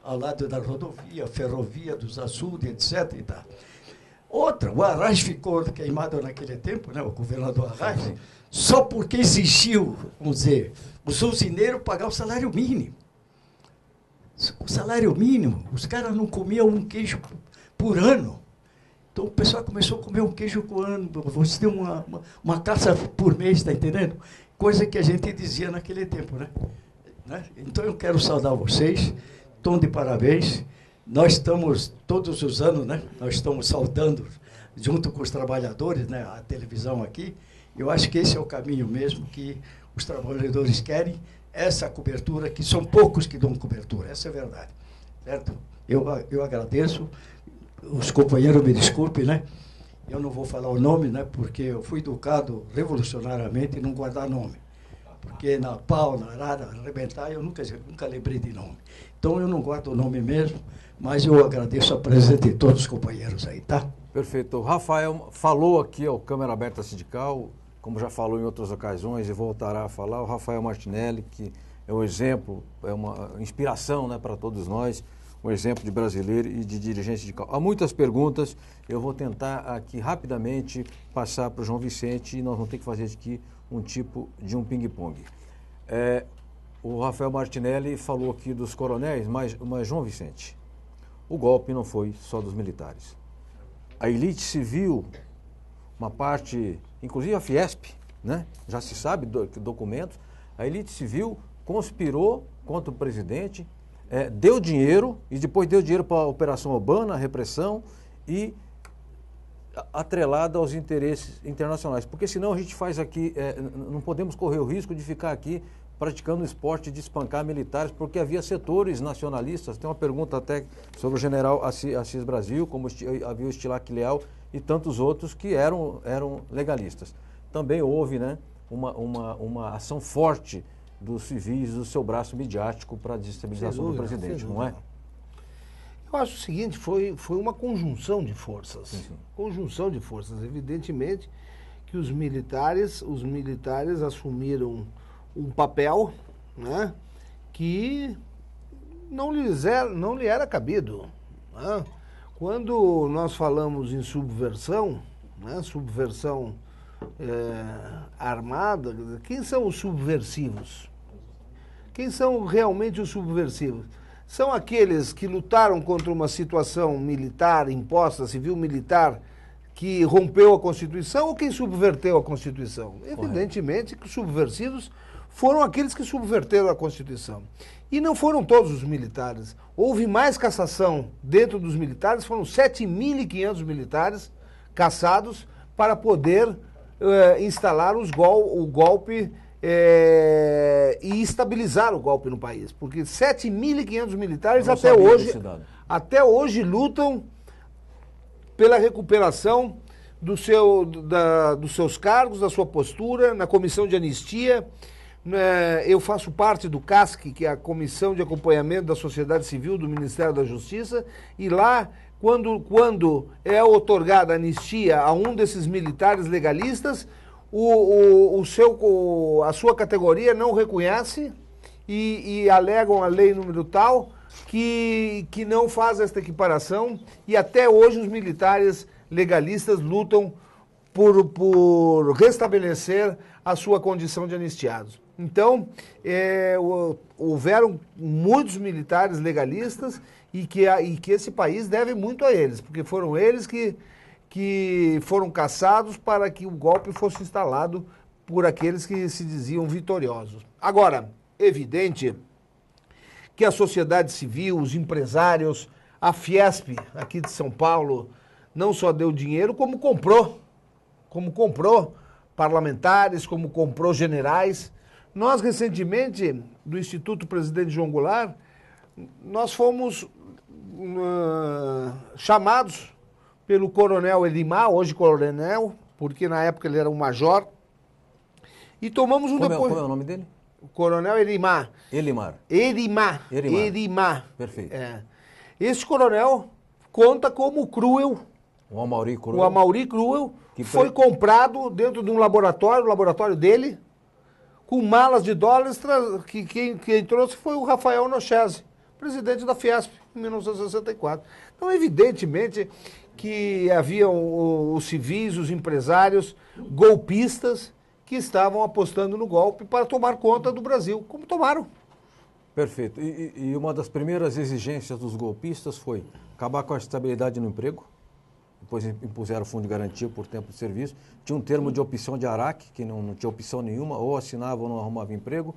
ao lado da rodovia, ferrovia, dos açudes, etc. E tal. Outra, o Arraes ficou queimado naquele tempo, né, o governador Arraes, só porque exigiu, vamos dizer, os usineiros pagar o salário mínimo. O salário mínimo, os caras não comiam um queijo por ano. Então o pessoal começou a comer um queijo por ano, você tem uma caça por mês, está entendendo? Coisa que a gente dizia naquele tempo, né? Então eu quero saudar vocês, tom de parabéns. Nós estamos, todos os anos, né? Nós estamos saudando, junto com os trabalhadores, né? A televisão aqui. Eu acho que esse é o caminho mesmo que os trabalhadores querem, essa cobertura, que são poucos que dão cobertura, essa é a verdade. Certo? Eu agradeço, os companheiros me desculpem, né? Eu não vou falar o nome, né? Porque eu fui educado revolucionariamente em não guardar nome. Porque na pau, na arara, arrebentar, eu nunca lembrei de nome. Então eu não guardo o nome mesmo, mas eu agradeço a presença de todos os companheiros aí, tá? Perfeito. O Rafael falou aqui ao Câmara Aberta Sindical, como já falou em outras ocasiões e voltará a falar, o Rafael Martinelli, que é um exemplo, é uma inspiração, né, para todos nós, um exemplo de brasileiro e de dirigente sindical. Há muitas perguntas, eu vou tentar aqui rapidamente passar para o João Vicente e nós vamos ter que fazer aqui um tipo de um ping-pong. O Rafael Martinelli falou aqui dos coronéis, mas João Vicente, o golpe não foi só dos militares. A elite civil, uma parte, inclusive a Fiesp, né? Já se sabe documentos, a elite civil conspirou contra o presidente, deu dinheiro e depois deu dinheiro para a Operação Urbana, a repressão, e atrelada aos interesses internacionais. Porque senão a gente faz aqui, não podemos correr o risco de ficar aqui praticando o esporte de espancar militares, porque havia setores nacionalistas. Tem uma pergunta até sobre o general Assis Brasil, como havia o Estilac Leal e tantos outros que eram legalistas. Também houve, né, uma ação forte dos civis, do seu braço midiático para a desestabilização do presidente, não é? Eu acho o seguinte, foi uma conjunção de forças. Sim. Conjunção de forças. Evidentemente que os militares assumiram um papel, né, que não lhe era cabido. Né? Quando nós falamos em subversão, né, subversão armada, quem são os subversivos? Quem são realmente os subversivos? São aqueles que lutaram contra uma situação militar imposta, civil-militar, que rompeu a Constituição, ou quem subverteu a Constituição? Evidentemente que os subversivos foram aqueles que subverteram a Constituição. E não foram todos os militares. Houve mais cassação dentro dos militares, foram 7.500 militares cassados para poder instalar o golpe e estabilizar o golpe no país. Porque 7.500 militares até hoje lutam pela recuperação dos seus cargos, da sua postura, na comissão de anistia, Eu faço parte do CASC, que é a Comissão de Acompanhamento da Sociedade Civil do Ministério da Justiça, e lá, quando é otorgada anistia a um desses militares legalistas, a sua categoria não reconhece e alegam a lei número tal que não faz esta equiparação, e até hoje os militares legalistas lutam por restabelecer a sua condição de anistiados. Então, houveram muitos militares legalistas e que esse país deve muito a eles, porque foram eles que foram caçados para que o golpe fosse instalado por aqueles que se diziam vitoriosos. Agora, evidente que a sociedade civil, os empresários, a Fiesp aqui de São Paulo, não só deu dinheiro, como comprou parlamentares, como comprou generais. Nós, recentemente, do Instituto Presidente João Goulart, nós fomos chamados pelo coronel Elimar, hoje coronel, porque na época ele era um major, e tomamos um depoimento. Como é o nome dele? O coronel Elimar. Elimar. Perfeito. Esse coronel conta como o Cruel, o Amaury Cruel, que foi comprado dentro de um laboratório, o laboratório dele, com malas de dólares, quem trouxe foi o Rafael Nochese, presidente da Fiesp, em 1964. Então, evidentemente que haviam os civis, os empresários, golpistas, que estavam apostando no golpe para tomar conta do Brasil, como tomaram. Perfeito. E uma das primeiras exigências dos golpistas foi acabar com a estabilidade no emprego. Depois impuseram o fundo de garantia por tempo de serviço. Tinha um termo de opção de Araque, que não tinha opção nenhuma, ou assinava ou não arrumava emprego.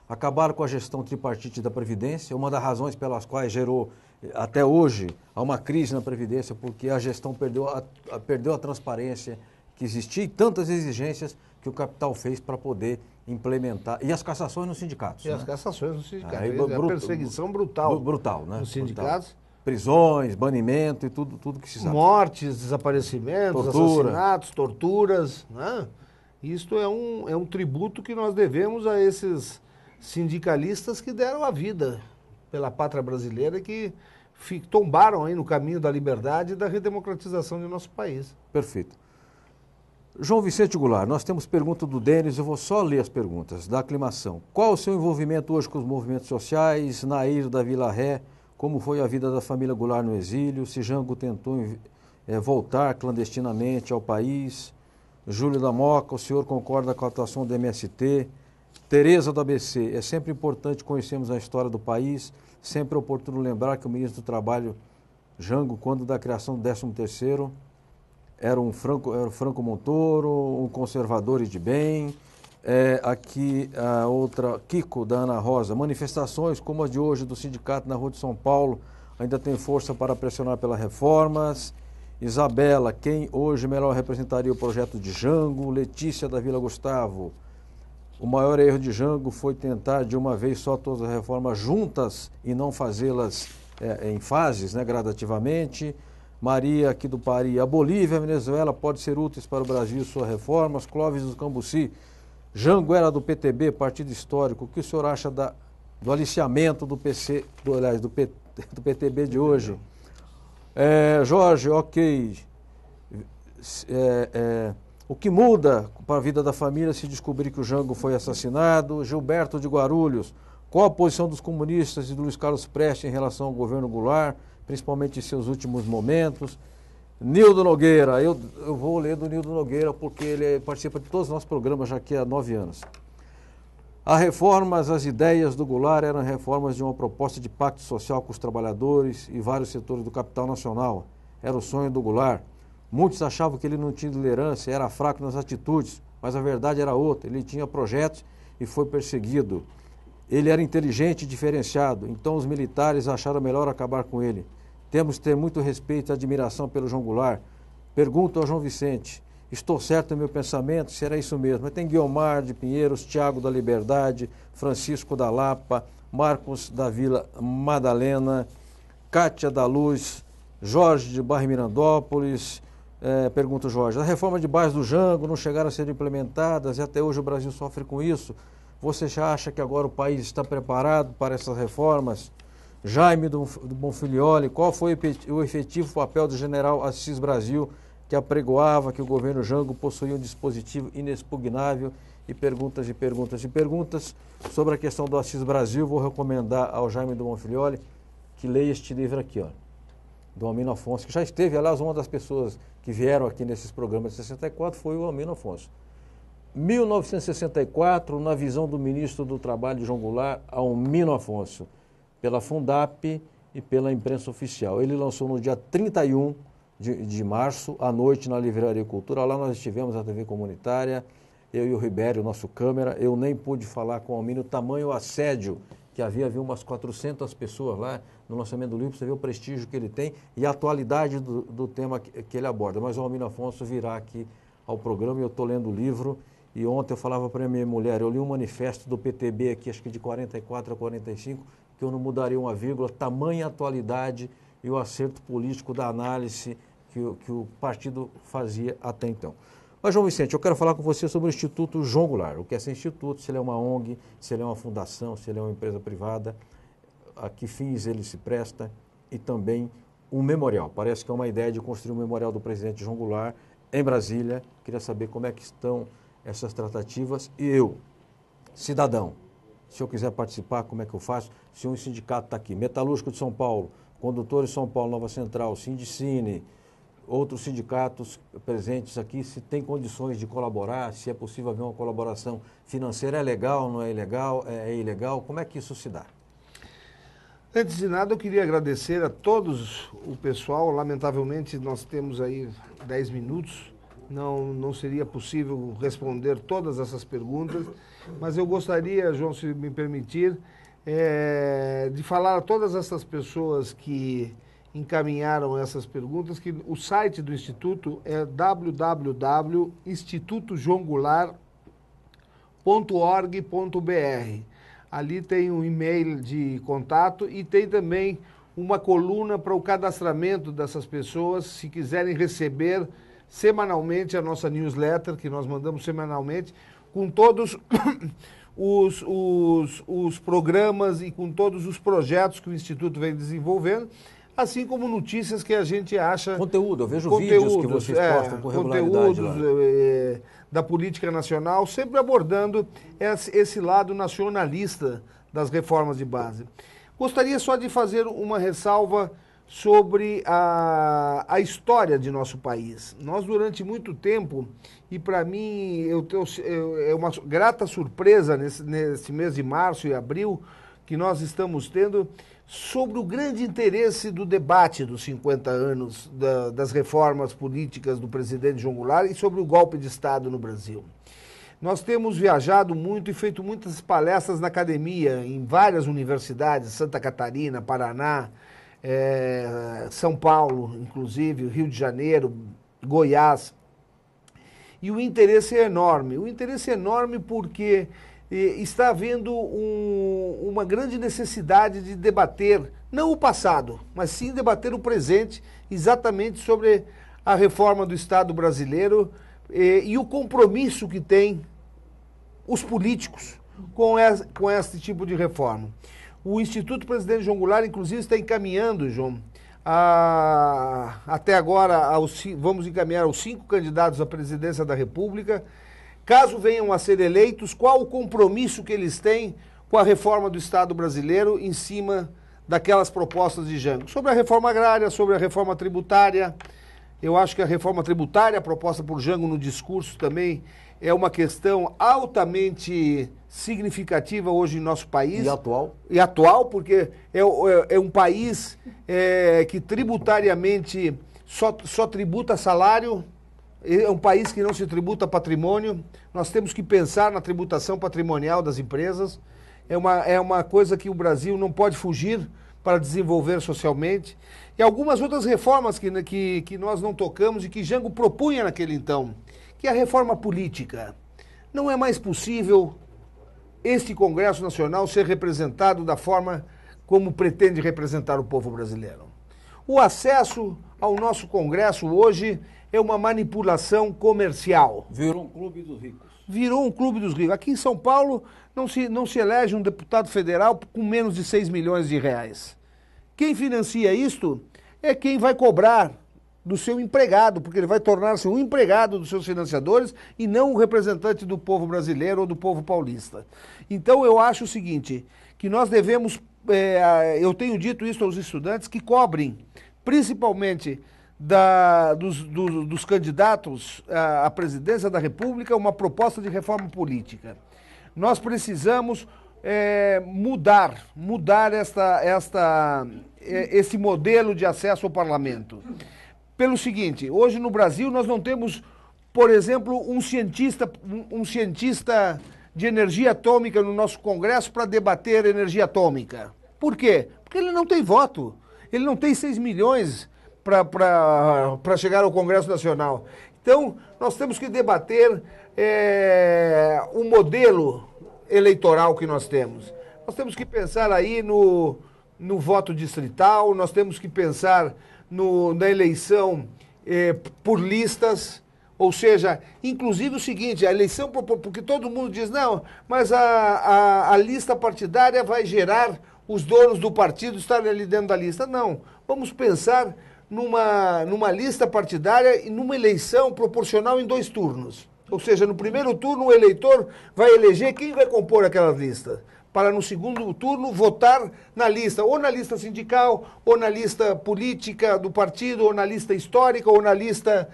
Acabaram com a gestão tripartite da Previdência, uma das razões pelas quais gerou, até hoje, uma crise na Previdência, porque a gestão perdeu a transparência que existia e tantas exigências que o capital fez para poder implementar. E as cassações nos sindicatos. As cassações nos sindicatos. A perseguição brutal, né? Nos sindicatos. Prisões, banimento e tudo que se sabe. Mortes, desaparecimentos, assassinatos, torturas. Né? Isto é um tributo que nós devemos a esses sindicalistas que deram a vida pela pátria brasileira, que tombaram aí no caminho da liberdade e da redemocratização de nosso país. Perfeito. João Vicente Goulart, nós temos pergunta do Denis, eu vou só ler as perguntas, da aclimação. Qual o seu envolvimento hoje com os movimentos sociais, Nair da Vila Ré, como foi a vida da família Goulart no exílio, se Jango tentou voltar clandestinamente ao país, Júlio da Moca, o senhor concorda com a atuação do MST, Tereza do ABC, é sempre importante conhecermos a história do país, sempre é oportuno lembrar que o ministro do Trabalho, Jango, quando da criação do 13º, era um Franco Montoro, um conservador e de bem. Aqui a outra, Kiko, da Ana Rosa. Manifestações como a de hoje do sindicato na Rua de São Paulo ainda tem força para pressionar pelas reformas. Isabela, quem hoje melhor representaria o projeto de Jango? Letícia da Vila Gustavo. O maior erro de Jango foi tentar de uma vez só todas as reformas juntas e não fazê-las em fases, né, gradativamente. Maria, aqui do Pari, a Bolívia e a Venezuela podem ser úteis para o Brasil e suas reformas. Clóvis do Cambuci, Jango era do PTB, partido histórico. O que o senhor acha do aliciamento do PTB de hoje? Jorge, ok. O que muda para a vida da família se descobrir que o Jango foi assassinado? Gilberto de Guarulhos, qual a posição dos comunistas e do Luiz Carlos Prestes em relação ao governo Goulart, principalmente em seus últimos momentos? Nildo Nogueira, eu vou ler do Nildo Nogueira porque ele participa de todos os nossos programas já aqui há 9 anos. As ideias do Goulart eram reformas de uma proposta de pacto social com os trabalhadores e vários setores do capital nacional. Era o sonho do Goulart. Muitos achavam que ele não tinha liderança, era fraco nas atitudes, mas a verdade era outra. Ele tinha projetos e foi perseguido. Ele era inteligente e diferenciado, então os militares acharam melhor acabar com ele. Temos que ter muito respeito e admiração pelo João Goulart. Pergunto ao João Vicente, estou certo no meu pensamento, será isso mesmo? Mas tem Guiomar de Pinheiros, Tiago da Liberdade, Francisco da Lapa, Marcos da Vila Madalena, Cátia da Luz, Jorge de Barra Mirandópolis. Pergunta o Jorge, a reforma de base do Jango não chegaram a ser implementadas e até hoje o Brasil sofre com isso. Você já acha que agora o país está preparado para essas reformas? Jaime do Bonfilioli, qual foi o efetivo papel do general Assis Brasil, que apregoava que o governo Jango possuía um dispositivo inexpugnável? E perguntas e perguntas e perguntas. Sobre a questão do Assis Brasil, vou recomendar ao Jaime do Bonfilioli que leia este livro aqui, ó, do Almino Afonso, que já esteve, aliás, uma das pessoas que vieram aqui nesses programas de 64 foi o Almino Afonso. 1964, na visão do ministro do Trabalho, João Goulart, Almino Afonso, pela Fundap e pela imprensa oficial. Ele lançou no dia 31 de março, à noite, na Livraria Cultura. Lá nós estivemos, a TV comunitária, eu e o Ribério, nosso câmera. Eu nem pude falar com o Almino, tamanho assédio que havia umas 400 pessoas lá no lançamento do livro. Você vê o prestígio que ele tem e a atualidade do tema que ele aborda. Mas o Almino Afonso virá aqui ao programa e eu estou lendo o livro. E ontem eu falava para a minha mulher, eu li um manifesto do PTB aqui, acho que de 44 a 45, que eu não mudaria uma vírgula, tamanha atualidade e o acerto político da análise que o partido fazia até então. Mas, João Vicente, eu quero falar com você sobre o Instituto João Goulart. O que é esse instituto, se ele é uma ONG, se ele é uma fundação, se ele é uma empresa privada, a que fins ele se presta, e também um memorial. Parece que é uma ideia de construir um memorial do presidente João Goulart em Brasília. Queria saber como é que estão essas tratativas. E eu, cidadão, se eu quiser participar, como é que eu faço? Se um sindicato está aqui, Metalúrgico de São Paulo, Condutores de São Paulo, Nova Central, Sindicine, outros sindicatos presentes aqui, se tem condições de colaborar, se é possível haver uma colaboração financeira, é legal, não é ilegal, é ilegal, como é que isso se dá? Antes de nada, eu queria agradecer a todos o pessoal. Lamentavelmente, nós temos aí 10 minutos, não seria possível responder todas essas perguntas, mas eu gostaria, João, se me permitir, de falar a todas essas pessoas que encaminharam essas perguntas, que o site do Instituto é www.institutojoaongoular.org.br. Ali tem um e-mail de contato e tem também uma coluna para o cadastramento dessas pessoas, se quiserem receber semanalmente a nossa newsletter, que nós mandamos semanalmente, com todos os programas e com todos os projetos que o Instituto vem desenvolvendo, assim como notícias que a gente acha... Conteúdo, eu vejo vídeos que vocês postam com regularidade lá. Da política nacional, sempre abordando esse lado nacionalista das reformas de base. Gostaria só de fazer uma ressalva sobre a história de nosso país. Nós, durante muito tempo, e para mim é uma grata surpresa nesse mês de março e abril, que nós estamos tendo, sobre o grande interesse do debate dos 50 anos das reformas políticas do presidente João Goulart e sobre o golpe de Estado no Brasil. Nós temos viajado muito e feito muitas palestras na academia, em várias universidades, Santa Catarina, Paraná, São Paulo, inclusive, Rio de Janeiro, Goiás. E o interesse é enorme. O interesse é enorme porque está havendo uma grande necessidade de debater, não o passado, mas sim debater o presente, exatamente sobre a reforma do Estado brasileiro e o compromisso que tem os políticos com esse tipo de reforma. O Instituto Presidente João Goulart, inclusive, está encaminhando, João, até agora, vamos encaminhar aos 5 candidatos à presidência da República. Caso venham a ser eleitos, qual o compromisso que eles têm com a reforma do Estado brasileiro em cima daquelas propostas de Jango? Sobre a reforma agrária, sobre a reforma tributária. Eu acho que a reforma tributária proposta por Jango no discurso também é uma questão altamente significativa hoje em nosso país. E atual. E atual, porque é um país que tributariamente só tributa salário. É um país que não se tributa patrimônio. Nós temos que pensar na tributação patrimonial das empresas. É uma coisa que o Brasil não pode fugir para desenvolver socialmente. E algumas outras reformas que nós não tocamos e que Jango propunha naquele então, que é a reforma política. Não é mais possível este Congresso Nacional ser representado da forma como pretende representar o povo brasileiro. O acesso ao nosso Congresso hoje é uma manipulação comercial. Virou um clube dos ricos. Virou um clube dos ricos. Aqui em São Paulo não se elege um deputado federal com menos de 6 milhões de reais. Quem financia isto é quem vai cobrar do seu empregado, porque ele vai tornar-se um empregado dos seus financiadores e não um representante do povo brasileiro ou do povo paulista. Então eu acho o seguinte, que nós devemos, eu tenho dito isso aos estudantes, que cobrem, principalmente dos candidatos à presidência da República, uma proposta de reforma política. Nós precisamos mudar esse modelo de acesso ao parlamento. Pelo seguinte, hoje no Brasil nós não temos, por exemplo, um cientista de energia atômica no nosso Congresso para debater energia atômica. Por quê? Porque ele não tem voto, ele não tem 6 milhões para chegar ao Congresso Nacional. Então, nós temos que debater o modelo eleitoral que nós temos. Nós temos que pensar aí no voto distrital, nós temos que pensar na eleição por listas, ou seja, inclusive o seguinte, a eleição, porque todo mundo diz, não, mas a lista partidária vai gerar os donos do partido estarem ali dentro da lista. Não, vamos pensar numa lista partidária e numa eleição proporcional em 2 turnos. Ou seja, no primeiro turno o eleitor vai eleger quem vai compor aquela lista, para no segundo turno votar na lista, ou na lista sindical, ou na lista política do partido, ou na lista histórica, ou na lista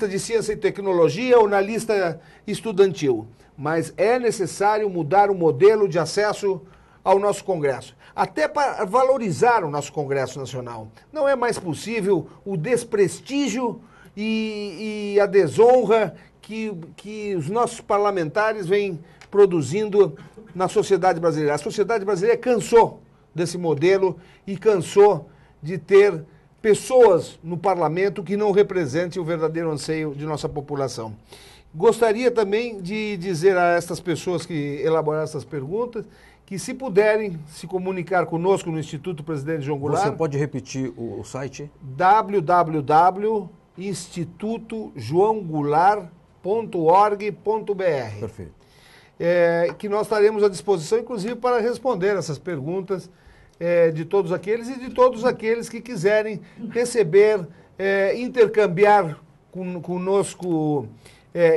de ciência e tecnologia, ou na lista estudantil. Mas é necessário mudar o modelo de acesso ao nosso Congresso, até para valorizar o nosso Congresso Nacional. Não é mais possível o desprestígio e a desonra que os nossos parlamentares vêm produzindo na sociedade brasileira. A sociedade brasileira cansou desse modelo e cansou de ter pessoas no parlamento que não representem o verdadeiro anseio de nossa população. Gostaria também de dizer a estas pessoas que elaboraram essas perguntas que, se puderem se comunicar conosco no Instituto Presidente João Goulart... Você pode repetir o site? www.institutojoaogoulart.org.br. Perfeito. Que nós estaremos à disposição, inclusive, para responder essas perguntas de todos aqueles que quiserem receber, intercambiar conosco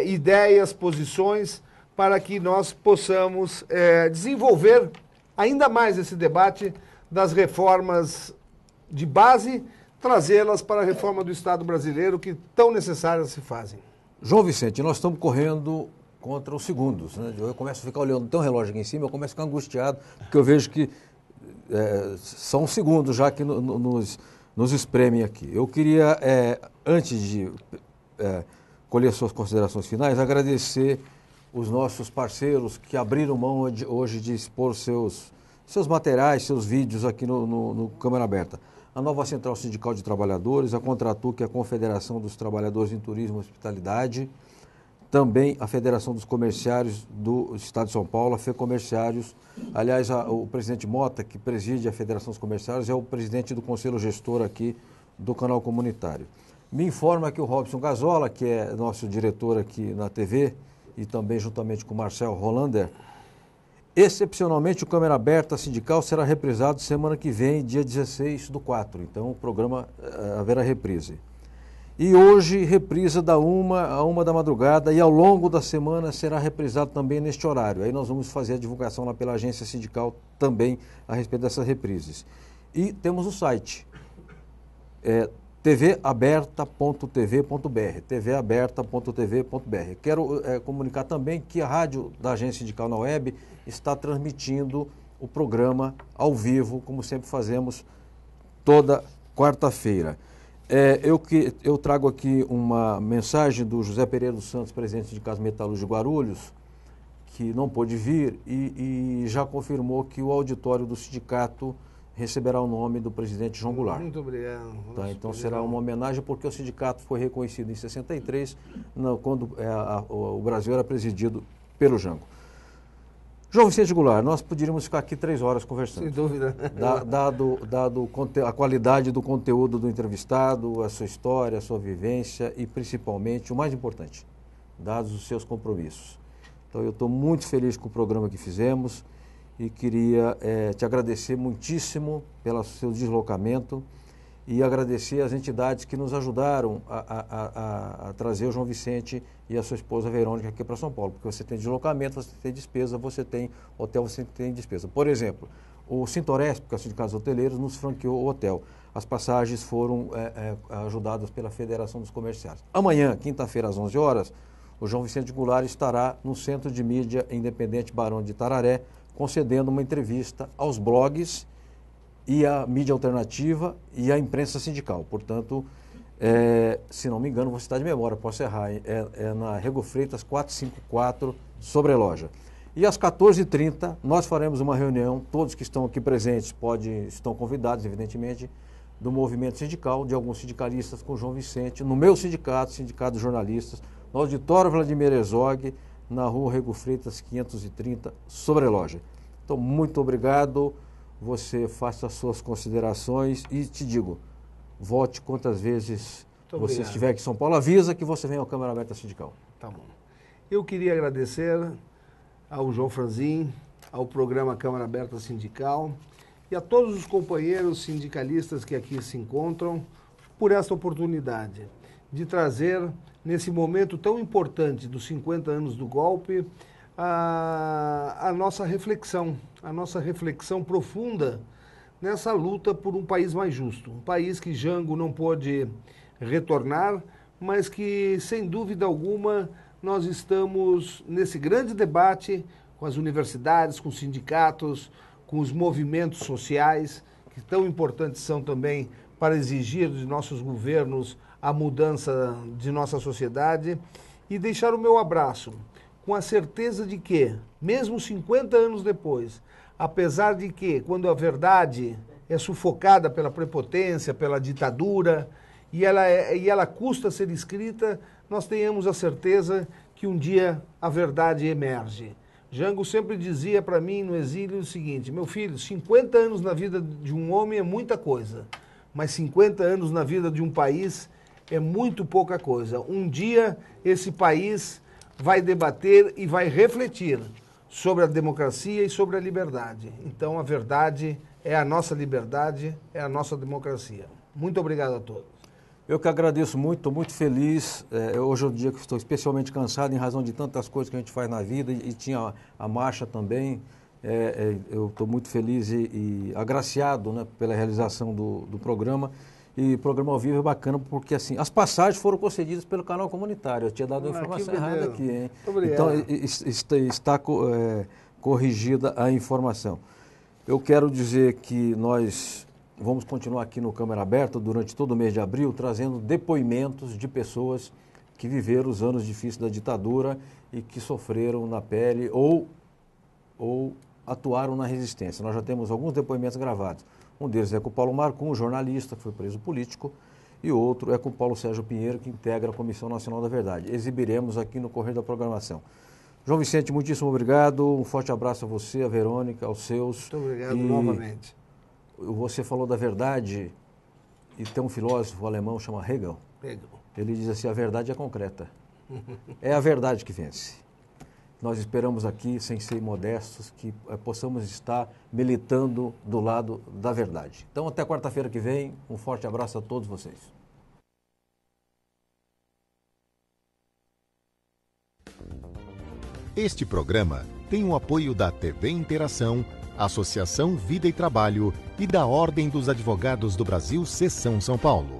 ideias, posições, para que nós possamos desenvolver ainda mais esse debate das reformas de base, trazê-las para a reforma do Estado brasileiro, que tão necessárias se fazem. João Vicente, nós estamos correndo contra os segundos, né? Eu começo a ficar olhando, tem um relógio aqui em cima, eu começo a ficar angustiado, porque eu vejo que são segundos já que nos espremem aqui. Eu queria, antes de colher suas considerações finais, agradecer os nossos parceiros que abriram mão hoje de expor seus materiais, seus vídeos aqui no Câmara Aberta. A nova Central Sindical de Trabalhadores, a Contratur, que é a Confederação dos Trabalhadores em Turismo e Hospitalidade, também a Federação dos Comerciários do Estado de São Paulo, a FEComerciários. Aliás, o presidente Mota, que preside a Federação dos Comerciários, é o presidente do Conselho Gestor aqui do canal comunitário. Me informa que o Robson Gazola, que é nosso diretor aqui na TV, e também juntamente com o Marcel Rolander, excepcionalmente o Câmara Aberta Sindical será reprisado semana que vem, dia 16/4. Então o programa haverá reprise. E hoje reprisa da 1 à 1 da madrugada e ao longo da semana será reprisado também neste horário. Aí nós vamos fazer a divulgação lá pela agência sindical também a respeito dessas reprises. E temos o site, tvaberta.tv.br, tvaberta.tv.br. Quero comunicar também que a rádio da agência sindical na web está transmitindo o programa ao vivo, como sempre fazemos toda quarta-feira. Eu trago aqui uma mensagem do José Pereira dos Santos, presidente do Sindicato Metalúrgico de Guarulhos, que não pôde vir e já confirmou que o auditório do sindicato receberá o nome do presidente João Goulart. Muito obrigado. Tá, então será uma homenagem, porque o sindicato foi reconhecido em 63, quando o Brasil era presidido pelo Jango. João Vicente Goulart, nós poderíamos ficar aqui 3 horas conversando. Sem dúvida. Dado a qualidade do conteúdo do entrevistado, a sua história, a sua vivência e, principalmente, o mais importante, dados os seus compromissos. Então, eu estou muito feliz com o programa que fizemos e queria te agradecer muitíssimo pelo seu deslocamento e agradecer as entidades que nos ajudaram a trazer o João Vicente e a sua esposa Verônica aqui para São Paulo, porque você tem deslocamento, você tem despesa, você tem hotel, você tem despesa. Por exemplo, o Sintoresp, que é o Sindicato dos Hoteleiros, nos franqueou o hotel. As passagens foram ajudadas pela Federação dos Comerciários. Amanhã, quinta-feira, às 11 horas, o João Vicente Goulart estará no Centro de Mídia Independente Barão de Itararé, concedendo uma entrevista aos blogs e à mídia alternativa e à imprensa sindical. Portanto, se não me engano, vou citar de memória, posso errar, é na Rego Freitas 454, Sobreloja. E às 14h30, nós faremos uma reunião, todos que estão aqui presentes estão convidados, evidentemente, do movimento sindical, de alguns sindicalistas com o João Vicente, no meu sindicato, Sindicato dos Jornalistas, no auditório Vladimir Herzog, na rua Rego Freitas 530, Sobreloja. Então, muito obrigado. Você faça as suas considerações e te digo, volte quantas vezes você estiver aqui em São Paulo, avisa que você vem ao Câmara Aberta Sindical. Tá bom. Eu queria agradecer ao João Franzin, ao programa Câmara Aberta Sindical e a todos os companheiros sindicalistas que aqui se encontram por esta oportunidade de trazer, nesse momento tão importante dos 50 anos do golpe, a nossa reflexão profunda nessa luta por um país mais justo. Um país que Jango não pôde retornar, mas que, sem dúvida alguma, nós estamos nesse grande debate com as universidades, com os sindicatos, com os movimentos sociais, que tão importantes são também para exigir de nossos governos a mudança de nossa sociedade, e deixar o meu abraço com a certeza de que, mesmo 50 anos depois, apesar de que, quando a verdade é sufocada pela prepotência, pela ditadura, e ela custa ser escrita, nós tenhamos a certeza que um dia a verdade emerge. Jango sempre dizia para mim no exílio o seguinte: meu filho, 50 anos na vida de um homem é muita coisa, mas 50 anos na vida de um país é muito pouca coisa. Um dia esse país vai debater e vai refletir sobre a democracia e sobre a liberdade. Então a verdade é a nossa liberdade, é a nossa democracia. Muito obrigado a todos. Eu que agradeço muito, estou muito feliz. Hoje é um dia que estou especialmente cansado em razão de tantas coisas que a gente faz na vida e tinha a marcha também. Eu estou muito feliz e agraciado, né, pela realização do programa. E o programa ao vivo é bacana porque assim, as passagens foram concedidas pelo canal comunitário. Eu tinha dado a informação errada aqui, hein? Então está corrigida a informação. Eu quero dizer que nós vamos continuar aqui no Câmara Aberta durante todo o mês de abril, trazendo depoimentos de pessoas que viveram os anos difíceis da ditadura e que sofreram na pele ou atuaram na resistência. Nós já temos alguns depoimentos gravados. Um deles é com o Paulo Marcum, jornalista, que foi preso político, e outro é com o Paulo Sérgio Pinheiro, que integra a Comissão Nacional da Verdade. Exibiremos aqui no correr da programação. João Vicente, muitíssimo obrigado, um forte abraço a você, a Verônica, aos seus. Muito obrigado novamente. Você falou da verdade, e tem um filósofo alemão chamado Hegel. Ele diz assim: a verdade é concreta. É a verdade que vence. Nós esperamos aqui, sem ser modestos, que possamos estar militando do lado da verdade. Então, até quarta-feira que vem, um forte abraço a todos vocês. Este programa tem o apoio da TV Interação, Associação Vida e Trabalho e da Ordem dos Advogados do Brasil, Seção São Paulo.